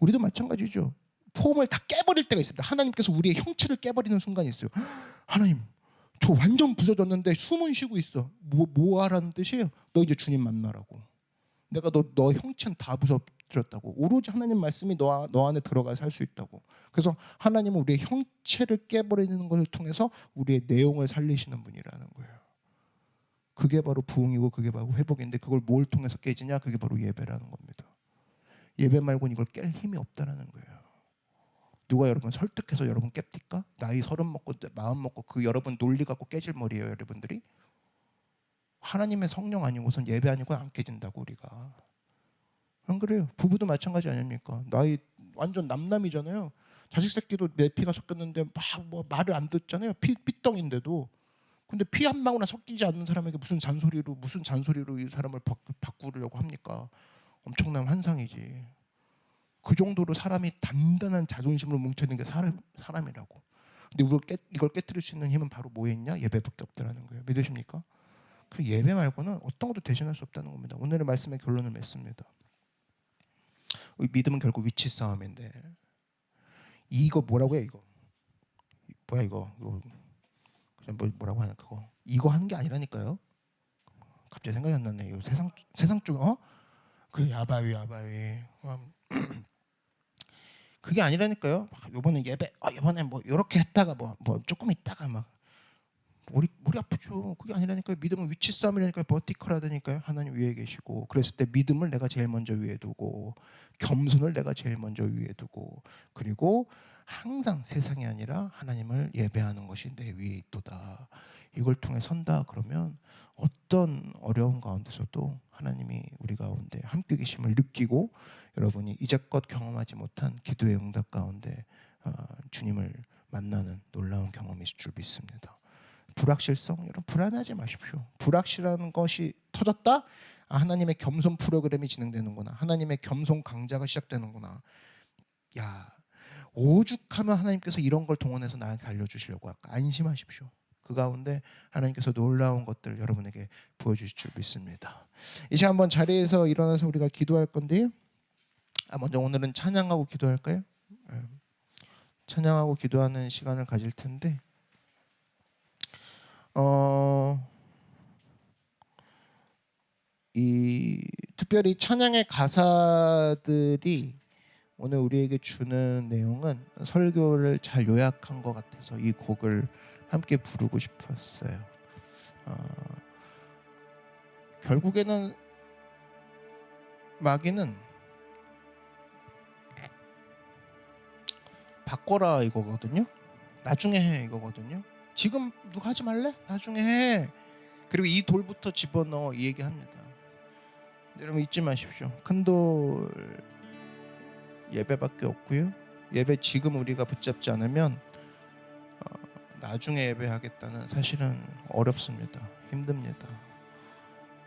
Speaker 2: 우리도 마찬가지죠. 폼을 다 깨버릴 때가 있습니다. 하나님께서 우리의 형체를 깨버리는 순간이 있어요. 하나님 저 완전 부서졌는데 숨은 쉬고 있어. 뭐 하라는 뜻이에요? 너 이제 주님 만나라고. 내가 너 형체는 다 부서졌다고. 오로지 하나님 말씀이 너 안에 들어가 살 수 있다고. 그래서 하나님은 우리의 형체를 깨버리는 것을 통해서 우리의 내용을 살리시는 분이라는 거예요. 그게 바로 부흥이고 그게 바로 회복인데 그걸 뭘 통해서 깨지냐? 그게 바로 예배라는 겁니다. 예배 말고는 이걸 깰 힘이 없다라는 거예요. 누가 여러분 설득해서 여러분 깹니까? 나이 30 먹고 마음 먹고 그 여러분 논리 갖고 깨질 머리예요, 여러분들이? 하나님의 성령 아니고선 예배 아니고 안 깨진다고 우리가. 안 그래요? 부부도 마찬가지 아닙니까? 나이 완전 남남이잖아요. 자식 새끼도 내 피가 섞였는데 막 말을 안 듣잖아요. 피덩인데도. 근데 피 한 방울이나 섞이지 않는 사람에게 무슨 잔소리로 이 사람을 바꾸려고 합니까? 엄청난 환상이지. 그 정도로 사람이 단단한 자존심으로 뭉쳐있는 게 사람이라고. 근데 이걸 깨뜨릴 수 있는 힘은 바로 뭐에 있냐? 예배밖에 없다라는 거예요. 믿으십니까? 그 예배 말고는 어떤 것도 대신할 수 없다는 겁니다. 오늘의 말씀의 결론을 맺습니다. 믿음은 결국 위치 싸움인데 이거 뭐라고 해? 이거 뭐야 이거 뭐라고 하냐 그거 이거 하는 게 아니라니까요. 갑자기 생각이 안 났네. 이거 세상 쪽 그 야바위 그게 아니라니까요. 이번에 예배 이번에 뭐 이렇게 했다가 뭐 조금 있다가 막 머리 아프죠. 그게 아니라니까요. 믿음은 위치 싸움이라니까요. 버티컬하다니까요. 하나님 위에 계시고, 그랬을 때 믿음을 내가 제일 먼저 위에 두고, 겸손을 내가 제일 먼저 위에 두고, 그리고 항상 세상이 아니라 하나님을 예배하는 것이 내 위에 있도다. 이걸 통해 선다 그러면 어떤 어려운 가운데서도 하나님이 우리 가운데 함께 계심을 느끼고, 여러분이 이제껏 경험하지 못한 기도의 응답 가운데 주님을 만나는 놀라운 경험이 있을 줄 믿습니다. 불확실성, 여러분 불안하지 마십시오. 불확실한 것이 터졌다? 하나님의 겸손 프로그램이 진행되는구나. 하나님의 겸손 강좌가 시작되는구나. 야, 오죽하면 하나님께서 이런 걸 동원해서 나한테 알려주시려고 할까. 안심하십시오. 그 가운데 하나님께서 놀라운 것들 여러분에게 보여주실 줄 믿습니다. 이제 한번 자리에서 일어나서 우리가 기도할 건데요. 먼저 오늘은 찬양하고 기도할까요? 찬양하고 기도하는 시간을 가질 텐데, 특별히 찬양의 가사들이 오늘 우리에게 주는 내용은 설교를 잘 요약한 것 같아서 이 곡을 함께 부르고 싶었어요. 결국에는 마귀는 바꿔라 이거거든요. 나중에 해 이거거든요. 지금 누가 하지 말래? 나중에 해. 그리고 이 돌부터 집어넣어 이 얘기합니다. 여러분 잊지 마십시오. 큰 돌 예배밖에 없고요. 예배 지금 우리가 붙잡지 않으면 나중에 예배하겠다는 사실은 어렵습니다. 힘듭니다.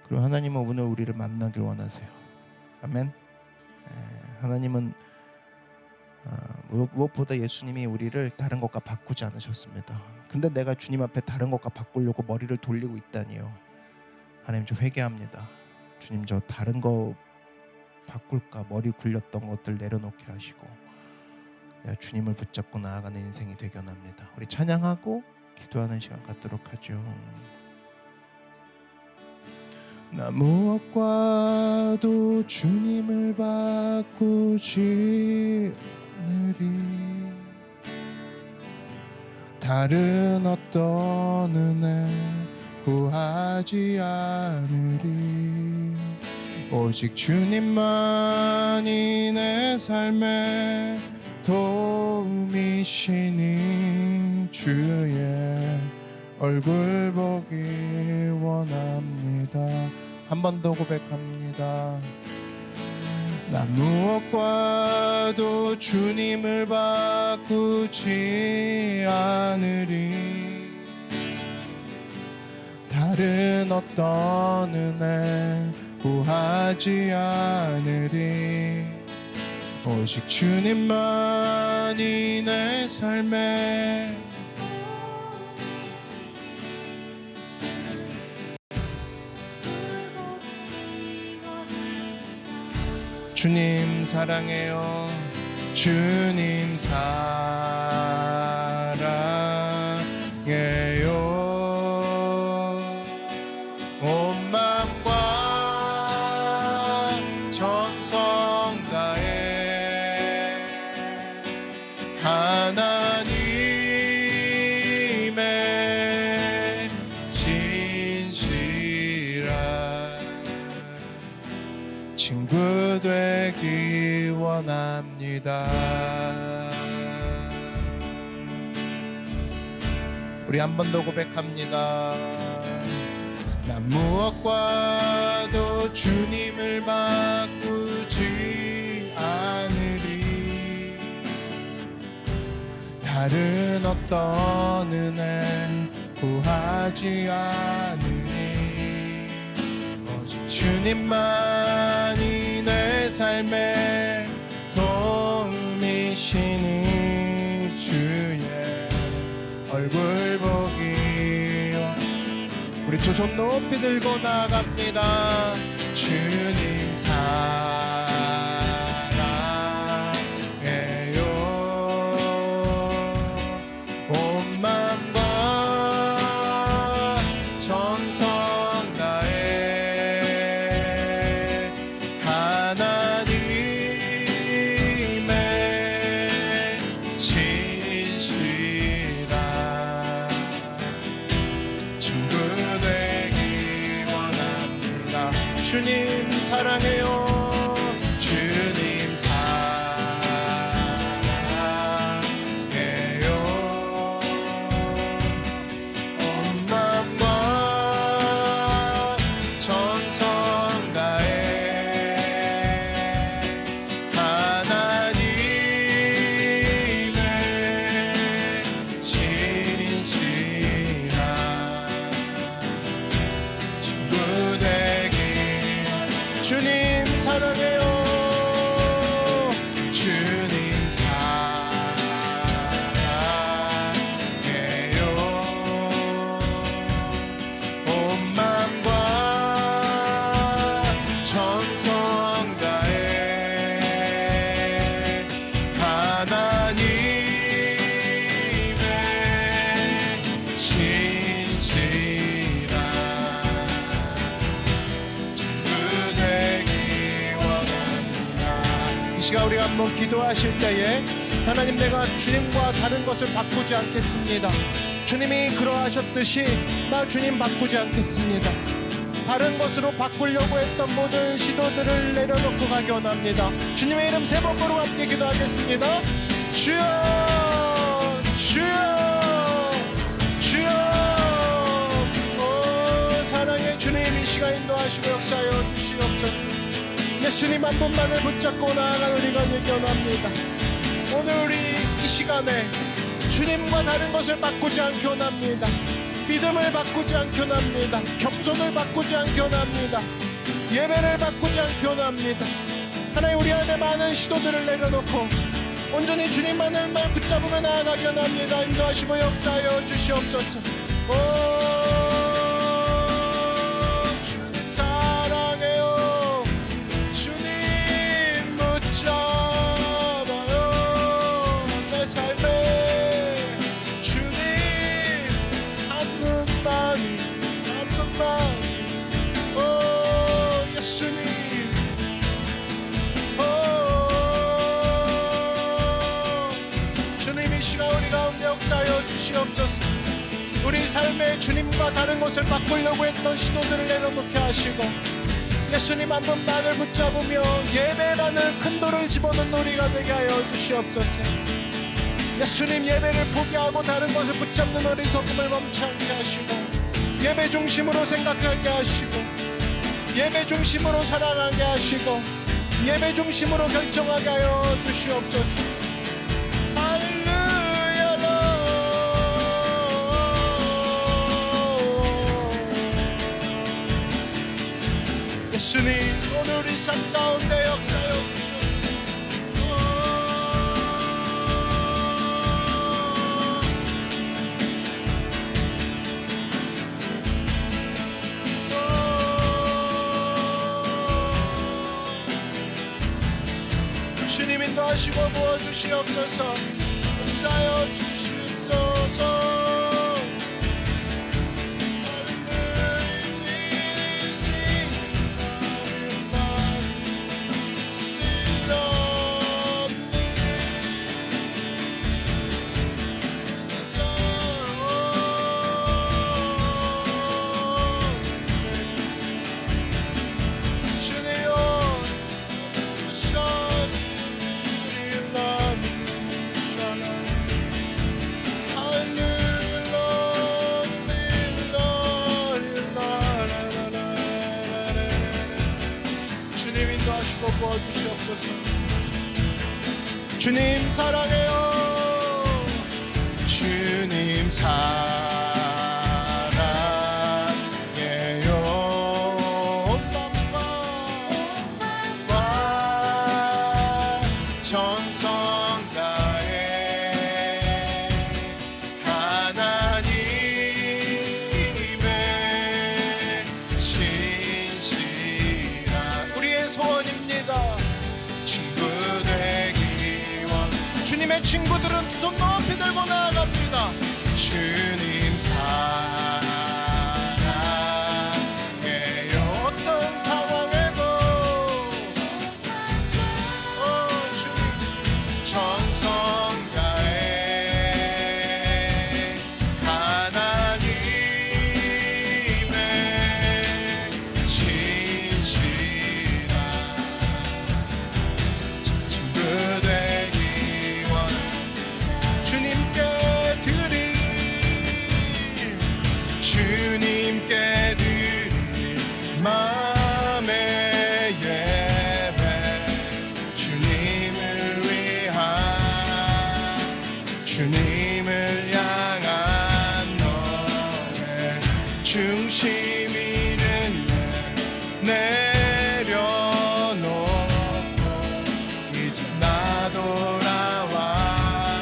Speaker 2: 그리고 하나님은 오늘 우리를 만나길 원하세요. 아멘. 하나님은 무엇보다 예수님이 우리를 다른 것과 바꾸지 않으셨습니다. 근데 내가 주님 앞에 다른 것과 바꾸려고 머리를 돌리고 있다니요. 하나님 저 회개합니다. 주님 저 다른 거 바꿀까 머리 굴렸던 것들 내려놓게 하시고 내가 주님을 붙잡고 나아가는 인생이 되게 원합니다. 우리 찬양하고 기도하는 시간 갖도록 하죠. 나 무엇과도 주님을 바꾸지 않으리. 다른 어떤 은혜 구하지 않으리. 오직 주님만이 내 삶의 도움이시니 주의 얼굴 보기 원합니다. 한 번 더 고백합니다. 나 무엇과도 주님을 바꾸지 않으리. 다른 어떤 은혜 구하지 않으리. 오직 주님만이 내 삶에 주님 사랑해요. 주님 사랑해요. 온 마음과 정성 다해 하나님의 진실한 친구 되기 원합니다. 우리 한 번 더 고백합니다. 난 무엇과도 주님을 바꾸지 않으리. 다른 어떤 은혜 구하지 않으니. 오직 주님만이 내 삶의 도움이시니 주의 얼굴 보기. 우리 두 손 높이 들고 나갑니다. 주님 사랑해요. 온 마음과 정성 다해 하나님의 진실한 주님 사랑해요. 주님 사랑해요. 온 마음과 정성 다해 하나님의 진실한 친구 되길. 주님 사랑해요. 주님 사랑해요. 온 마음과 정성 다해 하나님의 신실한 친구 되기 원합니다. 이 시간 우리가 한번 기도하실 때에 하나님, 내가 주님과 다른 것을 바꾸지 않겠습니다. 주님이 그러하셨듯이 나 주님 바꾸지 않겠습니다. 다른 것으로 바꾸려고 했던 모든 시도들을 내려놓고 가기 원합니다. 주님의 이름 세 번 부르고 함께 기도하겠습니다. 주여, 주여, 주여. 오 사랑의 주님, 이 시간 인도하시고 역사하여 주시옵소서. 예수님 한 분만을 붙잡고 나아가는 우리가 되기 원합니다. 오늘 우리 이 시간에 주님과 다른 것을 바꾸지 않기 원합니다. 믿음을 바꾸지 않기 원합니다. 겸손을 바꾸지 않기 원합니다. 예배를 바꾸지 않기 원합니다. 하나님, 우리 안에 많은 시도들을 내려놓고 온전히 주님만을 붙잡으며 나아가기 원합니다. 인도하시고 역사하여 주시옵소서. 오 주님 사랑해요. 주님 붙잡아요. 내 삶에 주님 한 분만이, 한 분만이. 오 예수님, 오 주님, 이 시간 우리 가운데 역사하여 주시옵소서. 우리 삶에 주님과 다른 것을 바꾸려고 했던 시도들을 내려놓게 하시고 예수님 한 분만을 붙잡으며 예배라는 큰 돌을 집어넣는 우리가 되게 하여 주시옵소서. 예수님, 예배를 포기하고 다른 것을 붙잡는 어리석음을 멈추게 하시고 예배 중심으로 생각하게 하시고 예배 중심으로 사랑하게 하시고 예배 중심으로 결정하게 하여 주시옵소서. 할렐루야. 예수님, 오늘 우리 삶 가운데 역사하여 주시옵소서. 주님 인도하시고 부어주시옵소서. 역사하여 주시옵소서. 부어주시옵소서. 주님 사랑해요. 주님 사랑해요. 온 마음과 정성 다해 하나님의 신실한 우리의 소원입니다. 친구 되기 원. 주님의 친구들은 두 손 높이 들고 나아갑니다. 주님 사랑해요. 어떤 상황에도 주님 정성 다해 하나님의 신실 중심 잃은 내려놓고 이제 나 돌아와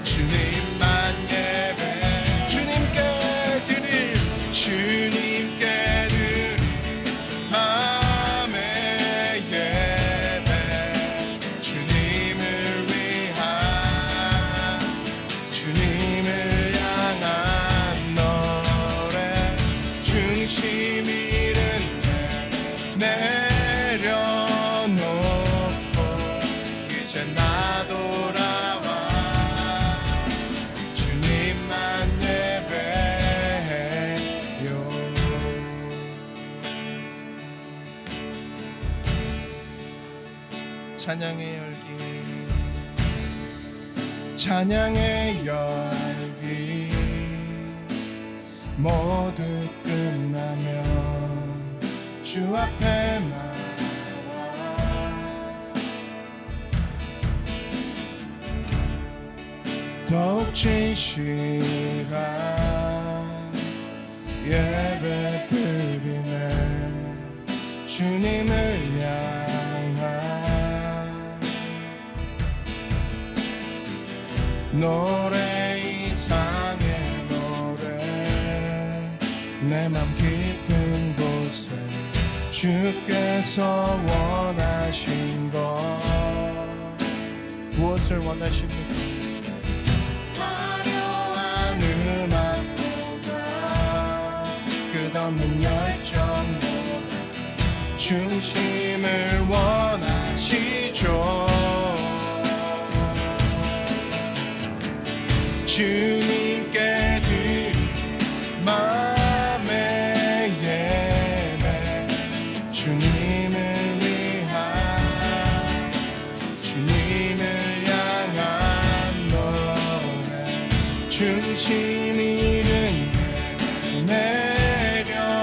Speaker 2: 주님만 예배 주님께 드릴 맘의 예배 주님을 위한 주님을 향한 노래 중심 잃은 내려놓고 이제 나 돌아와 주님만 예배해요. 찬양의 열기 찬양의 열기 모두 끝나면 주 앞에 나와 더욱 진실한 예배 드리네 주님을 향한 노래 이상의 노래 내 맘 깊은 곳에 주께서 원하신 것 무엇을 원하십니까? 화려한 음악보다 끝없는 열정보다 중심을 원하시죠. 주님께 드릴 맘의 예배 주님을 위한 주님을 향한 노래 중심 잃은 내려놓고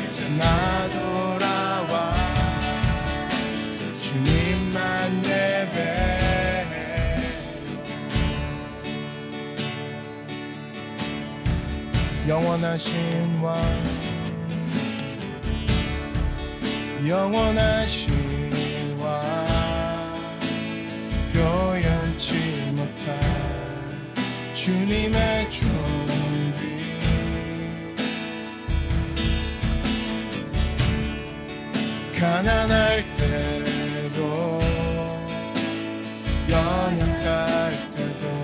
Speaker 2: 이제 나 돌아와 주님만 예배 영원하신 왕 영원하신 왕 표현치 못할 주님의 존귀 가난할 때도 연약할 때도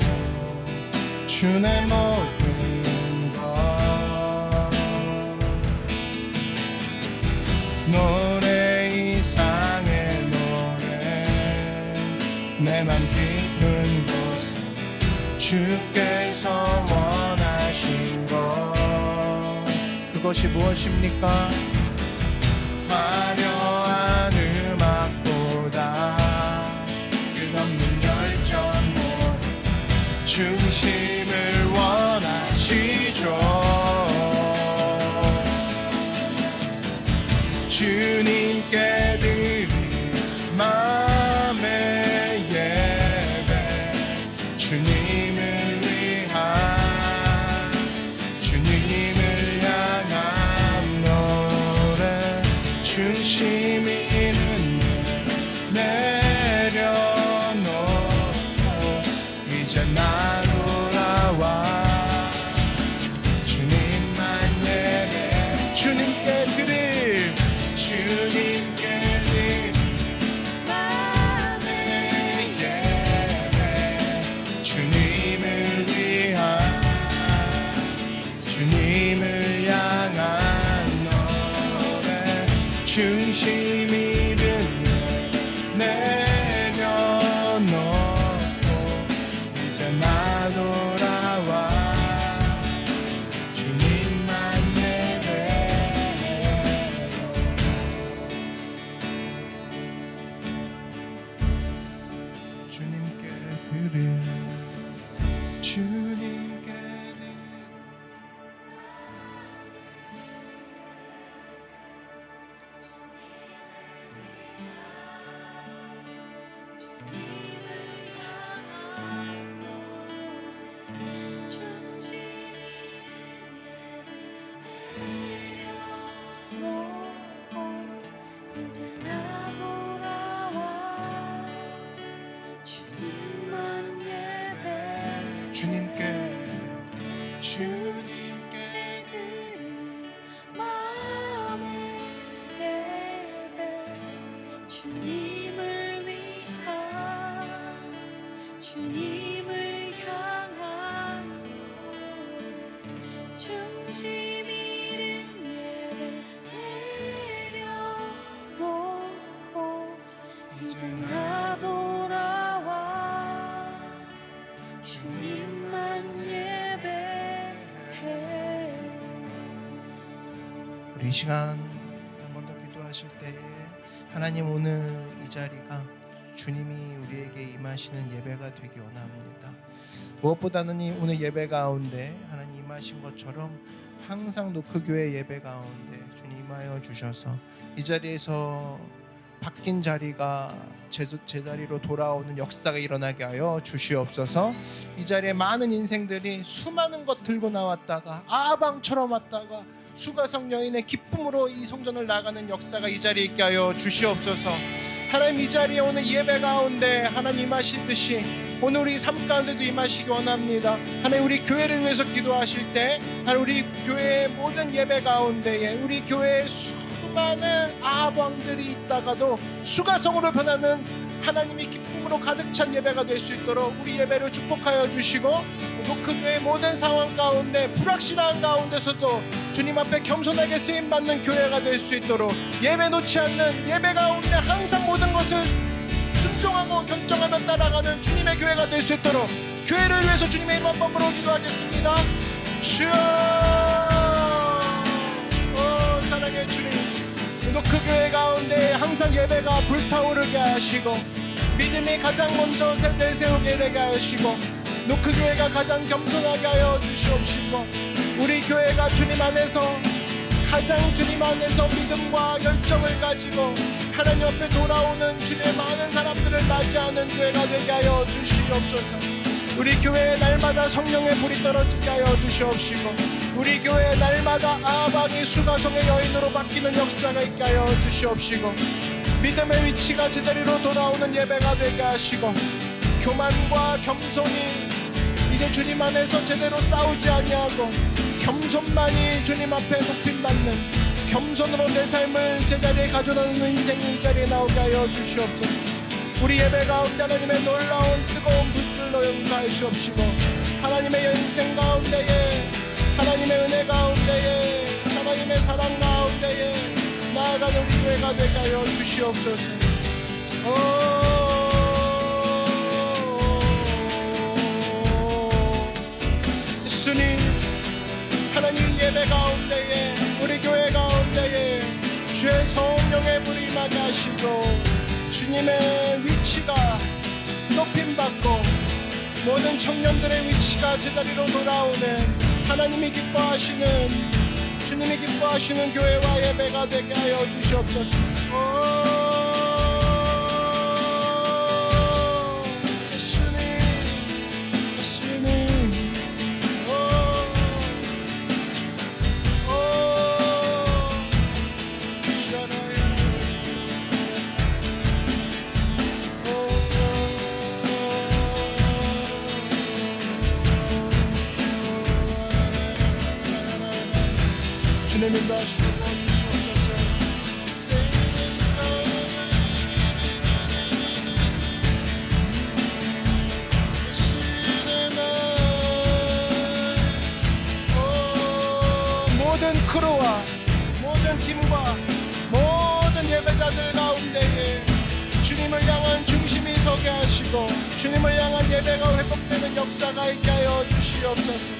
Speaker 2: 주의 모든 노래 이상의 노래 내 맘 깊은 곳에 주께서 원하신 것 그것이 무엇입니까? 화려한 음악보다 끝없는 열정보다 중심을 원하시죠. 주님께 드릴 맘의 예배 주님을 위한 주님을 향한 노래 중심 잃은 내려놓고 이제 나 돌아와 주님만 예배 주님께 드릴 주님께 드릴 맘의 예배 주님을 위한 주님을 향한 노래 중심 잃은 내려놓고 이제 나 돌아와 주님께
Speaker 3: 마음의 예배 주님을 위한 주님을 향한 노래 중심 잃은 예배 내려놓고 이제 나 돌아와 주님만 예배해.
Speaker 2: 우리 이 시간 한 번 더 기도하실 때에 하나님 오늘 이 자리가 주님이 우리에게 임하시는 예배가 되기 원합니다. 무엇보다는 이 오늘 예배 가운데 하나님 임하신 것처럼 항상 노크교회 예배 가운데 주님 임하여 주셔서 이 자리에서 바뀐 자리가 제 자리로 돌아오는 역사가 일어나게 하여 주시옵소서. 이 자리에 많은 인생들이 수많은 것 들고 나왔다가 아방처럼 왔다가 수가성 여인의 기쁨으로 이 성전을 나가는 역사가 이 자리에 있게 하여 주시옵소서. 하나님 이 자리에 오늘 예배 가운데 하나님 임하시듯이 오늘 우리 삶 가운데도 임하시기 원합니다. 하나님 우리 교회를 위해서 기도하실 때 하나님 우리 교회의 모든 예배 가운데에 우리 교회의 수많은 아방들이 있다가도 수가성으로 변하는 하나님이 기쁨으로 가득 찬 예배가 될 수 있도록 우리 예배를 축복하여 주시고 노크교회의 모든 상황 가운데 불확실한 가운데서도 주님 앞에 겸손하게 쓰임받는 교회가 될 수 있도록 예배 놓지 않는 예배 가운데 항상 모든 것을 순종하고 결정하며 따라가는 주님의 교회가 될 수 있도록 교회를 위해서 주님의 이름 한번 부르고 기도하겠습니다. 주여 사랑의 주님 노크교회 가운데 항상 예배가 불타오르게 하시고 믿음이 가장 먼저 내세우게 되게 하시고 노크교회가 가장 겸손하게 하여 주시옵시고 우리 교회가 주님 안에서 가장 주님 안에서 믿음과 열정을 가지고 하나님 앞에 돌아오는 주님의 많은 사람들을 맞이하는 교회가 되게 하여 주시옵소서. 우리 교회에 날마다 성령의 불이 떨어지게 하여 주시옵시고 우리 교회에 날마다 아방이 수가성의 여인으로 바뀌는 역사가 있게 하여 주시옵시고 믿음의 위치가 제자리로 돌아오는 예배가 되게 하시고 교만과 겸손이 이제 주님 안에서 제대로 싸우지 아니하고 겸손만이 주님 앞에 높임받는 겸손으로 내 삶을 제자리에 가져가는 인생이 이 자리에 나오게 하여 주시옵소서. 우리 예배 가운데 하나님의 놀라운 뜨거운 불길로 연가하시옵시고 하나님의 인생 가운데에 하나님의 은혜 가운데에 하나님의 사랑 가운데에 나아가는 우리 교회가 되게 하여 주시옵소서. 예수님 하나님 예배 가운데에 우리 교회 가운데에 주의 성령의 불이 임하게 하시고 주님의 위치가 높임받고 모든 청년들의 위치가 제자리로 돌아오는 하나님이 기뻐하시는 주님이 기뻐하시는 교회와 예배가 되게 하여 주시옵소서. 예수님 예수님 주님 인도하시고 주시옵소서. 모든 크루와 모든 팀과 모든 예배자들 가운데에 주님을 향한 중심이 서게 하시고 주님을 향한 예배가 회복되는 역사가 있게 하여 주시옵소서.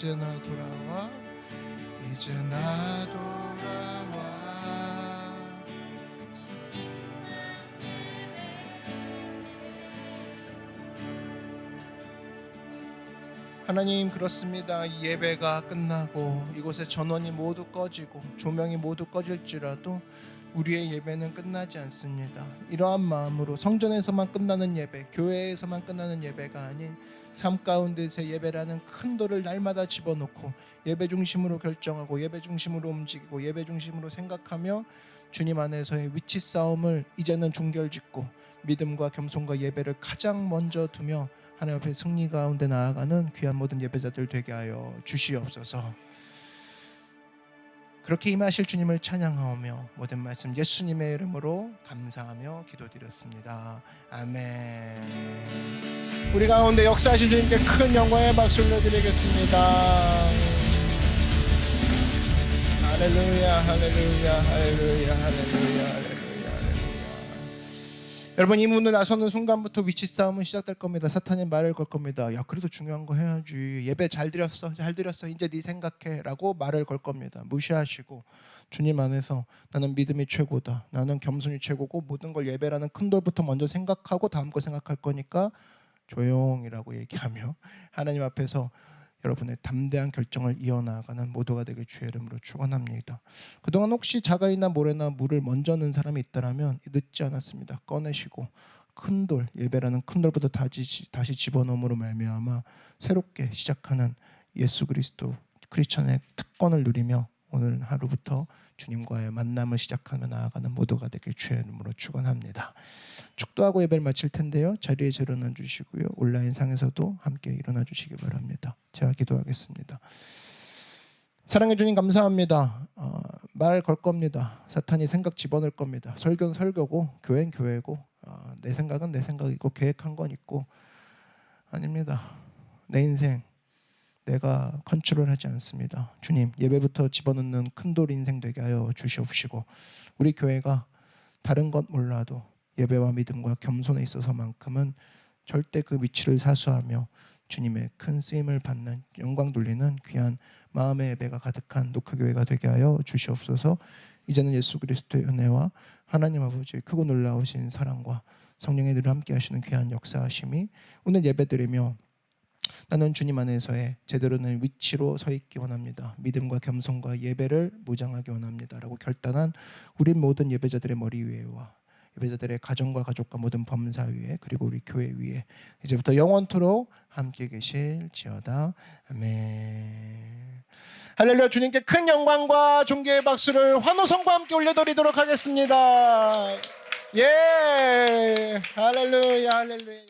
Speaker 2: 이제 나 돌아와 이제 나 돌아와. 하나님, 그렇습니다. 이 예배가 끝나고 이곳의 전원이 모두 꺼지고 조명이 모두 꺼질지라도 우리의 예배는 끝나지 않습니다. 이러한 마음으로 성전에서만 끝나는 예배, 교회에서만 끝나는 예배가 아닌 삶 가운데서의 예배라는 큰 돌을 날마다 집어넣고 예배 중심으로 결정하고 예배 중심으로 움직이고 예배 중심으로 생각하며 주님 안에서의 위치 싸움을 이제는 종결짓고 믿음과 겸손과 예배를 가장 먼저 두며 하나님 앞에 승리 가운데 나아가는 귀한 모든 예배자들 되게 하여 주시옵소서. 그렇게 임하실 주님을 찬양하오며 모든 말씀 예수님의 이름으로 감사하며 기도드렸습니다. 아멘. 우리 가운데 역사하신 주님께 큰 영광의 박수 올려드리겠습니다. 할렐루야, 할렐루야, 할렐루야, 할렐루야, 할렐루야. 여러분, 이 문을 나서는 순간부터 위치 싸움은 시작될 겁니다. 사탄이 말을 걸 겁니다. 야, 그래도 중요한 거 해야지. 예배 잘 드렸어, 잘 드렸어. 이제 네 생각해라고 말을 걸 겁니다. 무시하시고 주님 안에서 나는 믿음이 최고다. 나는 겸손이 최고고 모든 걸 예배라는 큰 돌부터 먼저 생각하고 다음 거 생각할 거니까 조용이라고 얘기하며 하나님 앞에서 여러분의 담대한 결정을 이어나가는 모두가 되길 주의 이름으로 축원합니다. 그동안 혹시 자갈이나 모래나 물을 먼저 넣은 사람이 있다면 늦지 않았습니다. 꺼내시고 큰 돌, 예배라는 큰 돌부터 다시 집어넣음으로 말미암아 새롭게 시작하는 예수 그리스도 크리스천의 특권을 누리며 오늘 하루부터 주님과의 만남을 시작하며 나아가는 모두가 되길 주의 이름으로 축원합니다. 축도하고 예배를 마칠 텐데요. 자리에서 일어나 주시고요. 온라인 상에서도 함께 일어나 주시기 바랍니다. 제가 기도하겠습니다. 사랑해 주님 감사합니다. 말 걸 겁니다. 사탄이 생각 집어넣을 겁니다. 설교는 설교고 교회는 교회고 내 생각은 내 생각이고 계획한 건 있고 아닙니다. 내 인생 내가 컨트롤하지 않습니다. 주님, 예배부터 집어넣는 큰돌 인생 되게 하여 주시옵시고 우리 교회가 다른 것 몰라도 예배와 믿음과 겸손에 있어서만큼은 절대 그 위치를 사수하며 주님의 큰 쓰임을 받는 영광 돌리는 귀한 마음의 예배가 가득한 노크교회가 되게 하여 주시옵소서. 이제는 예수 그리스도의 은혜와 하나님 아버지의 크고 놀라우신 사랑과 성령의 늘 함께 하시는 귀한 역사하심이 오늘 예배드리며 나는 주님 안에서의 제대로 된 위치로 서 있기 원합니다. 믿음과 겸손과 예배를 무장하기 원합니다. 라고 결단한 우리 모든 예배자들의 머리 위에와 예배자들의 가정과 가족과 모든 범사 위에 그리고 우리 교회 위에 이제부터 영원토록 함께 계실지어다. 아멘. 할렐루야. 주님께 큰 영광과 존귀의 박수를 환호성과 함께 올려드리도록 하겠습니다. 예, 할렐루야, 할렐루야.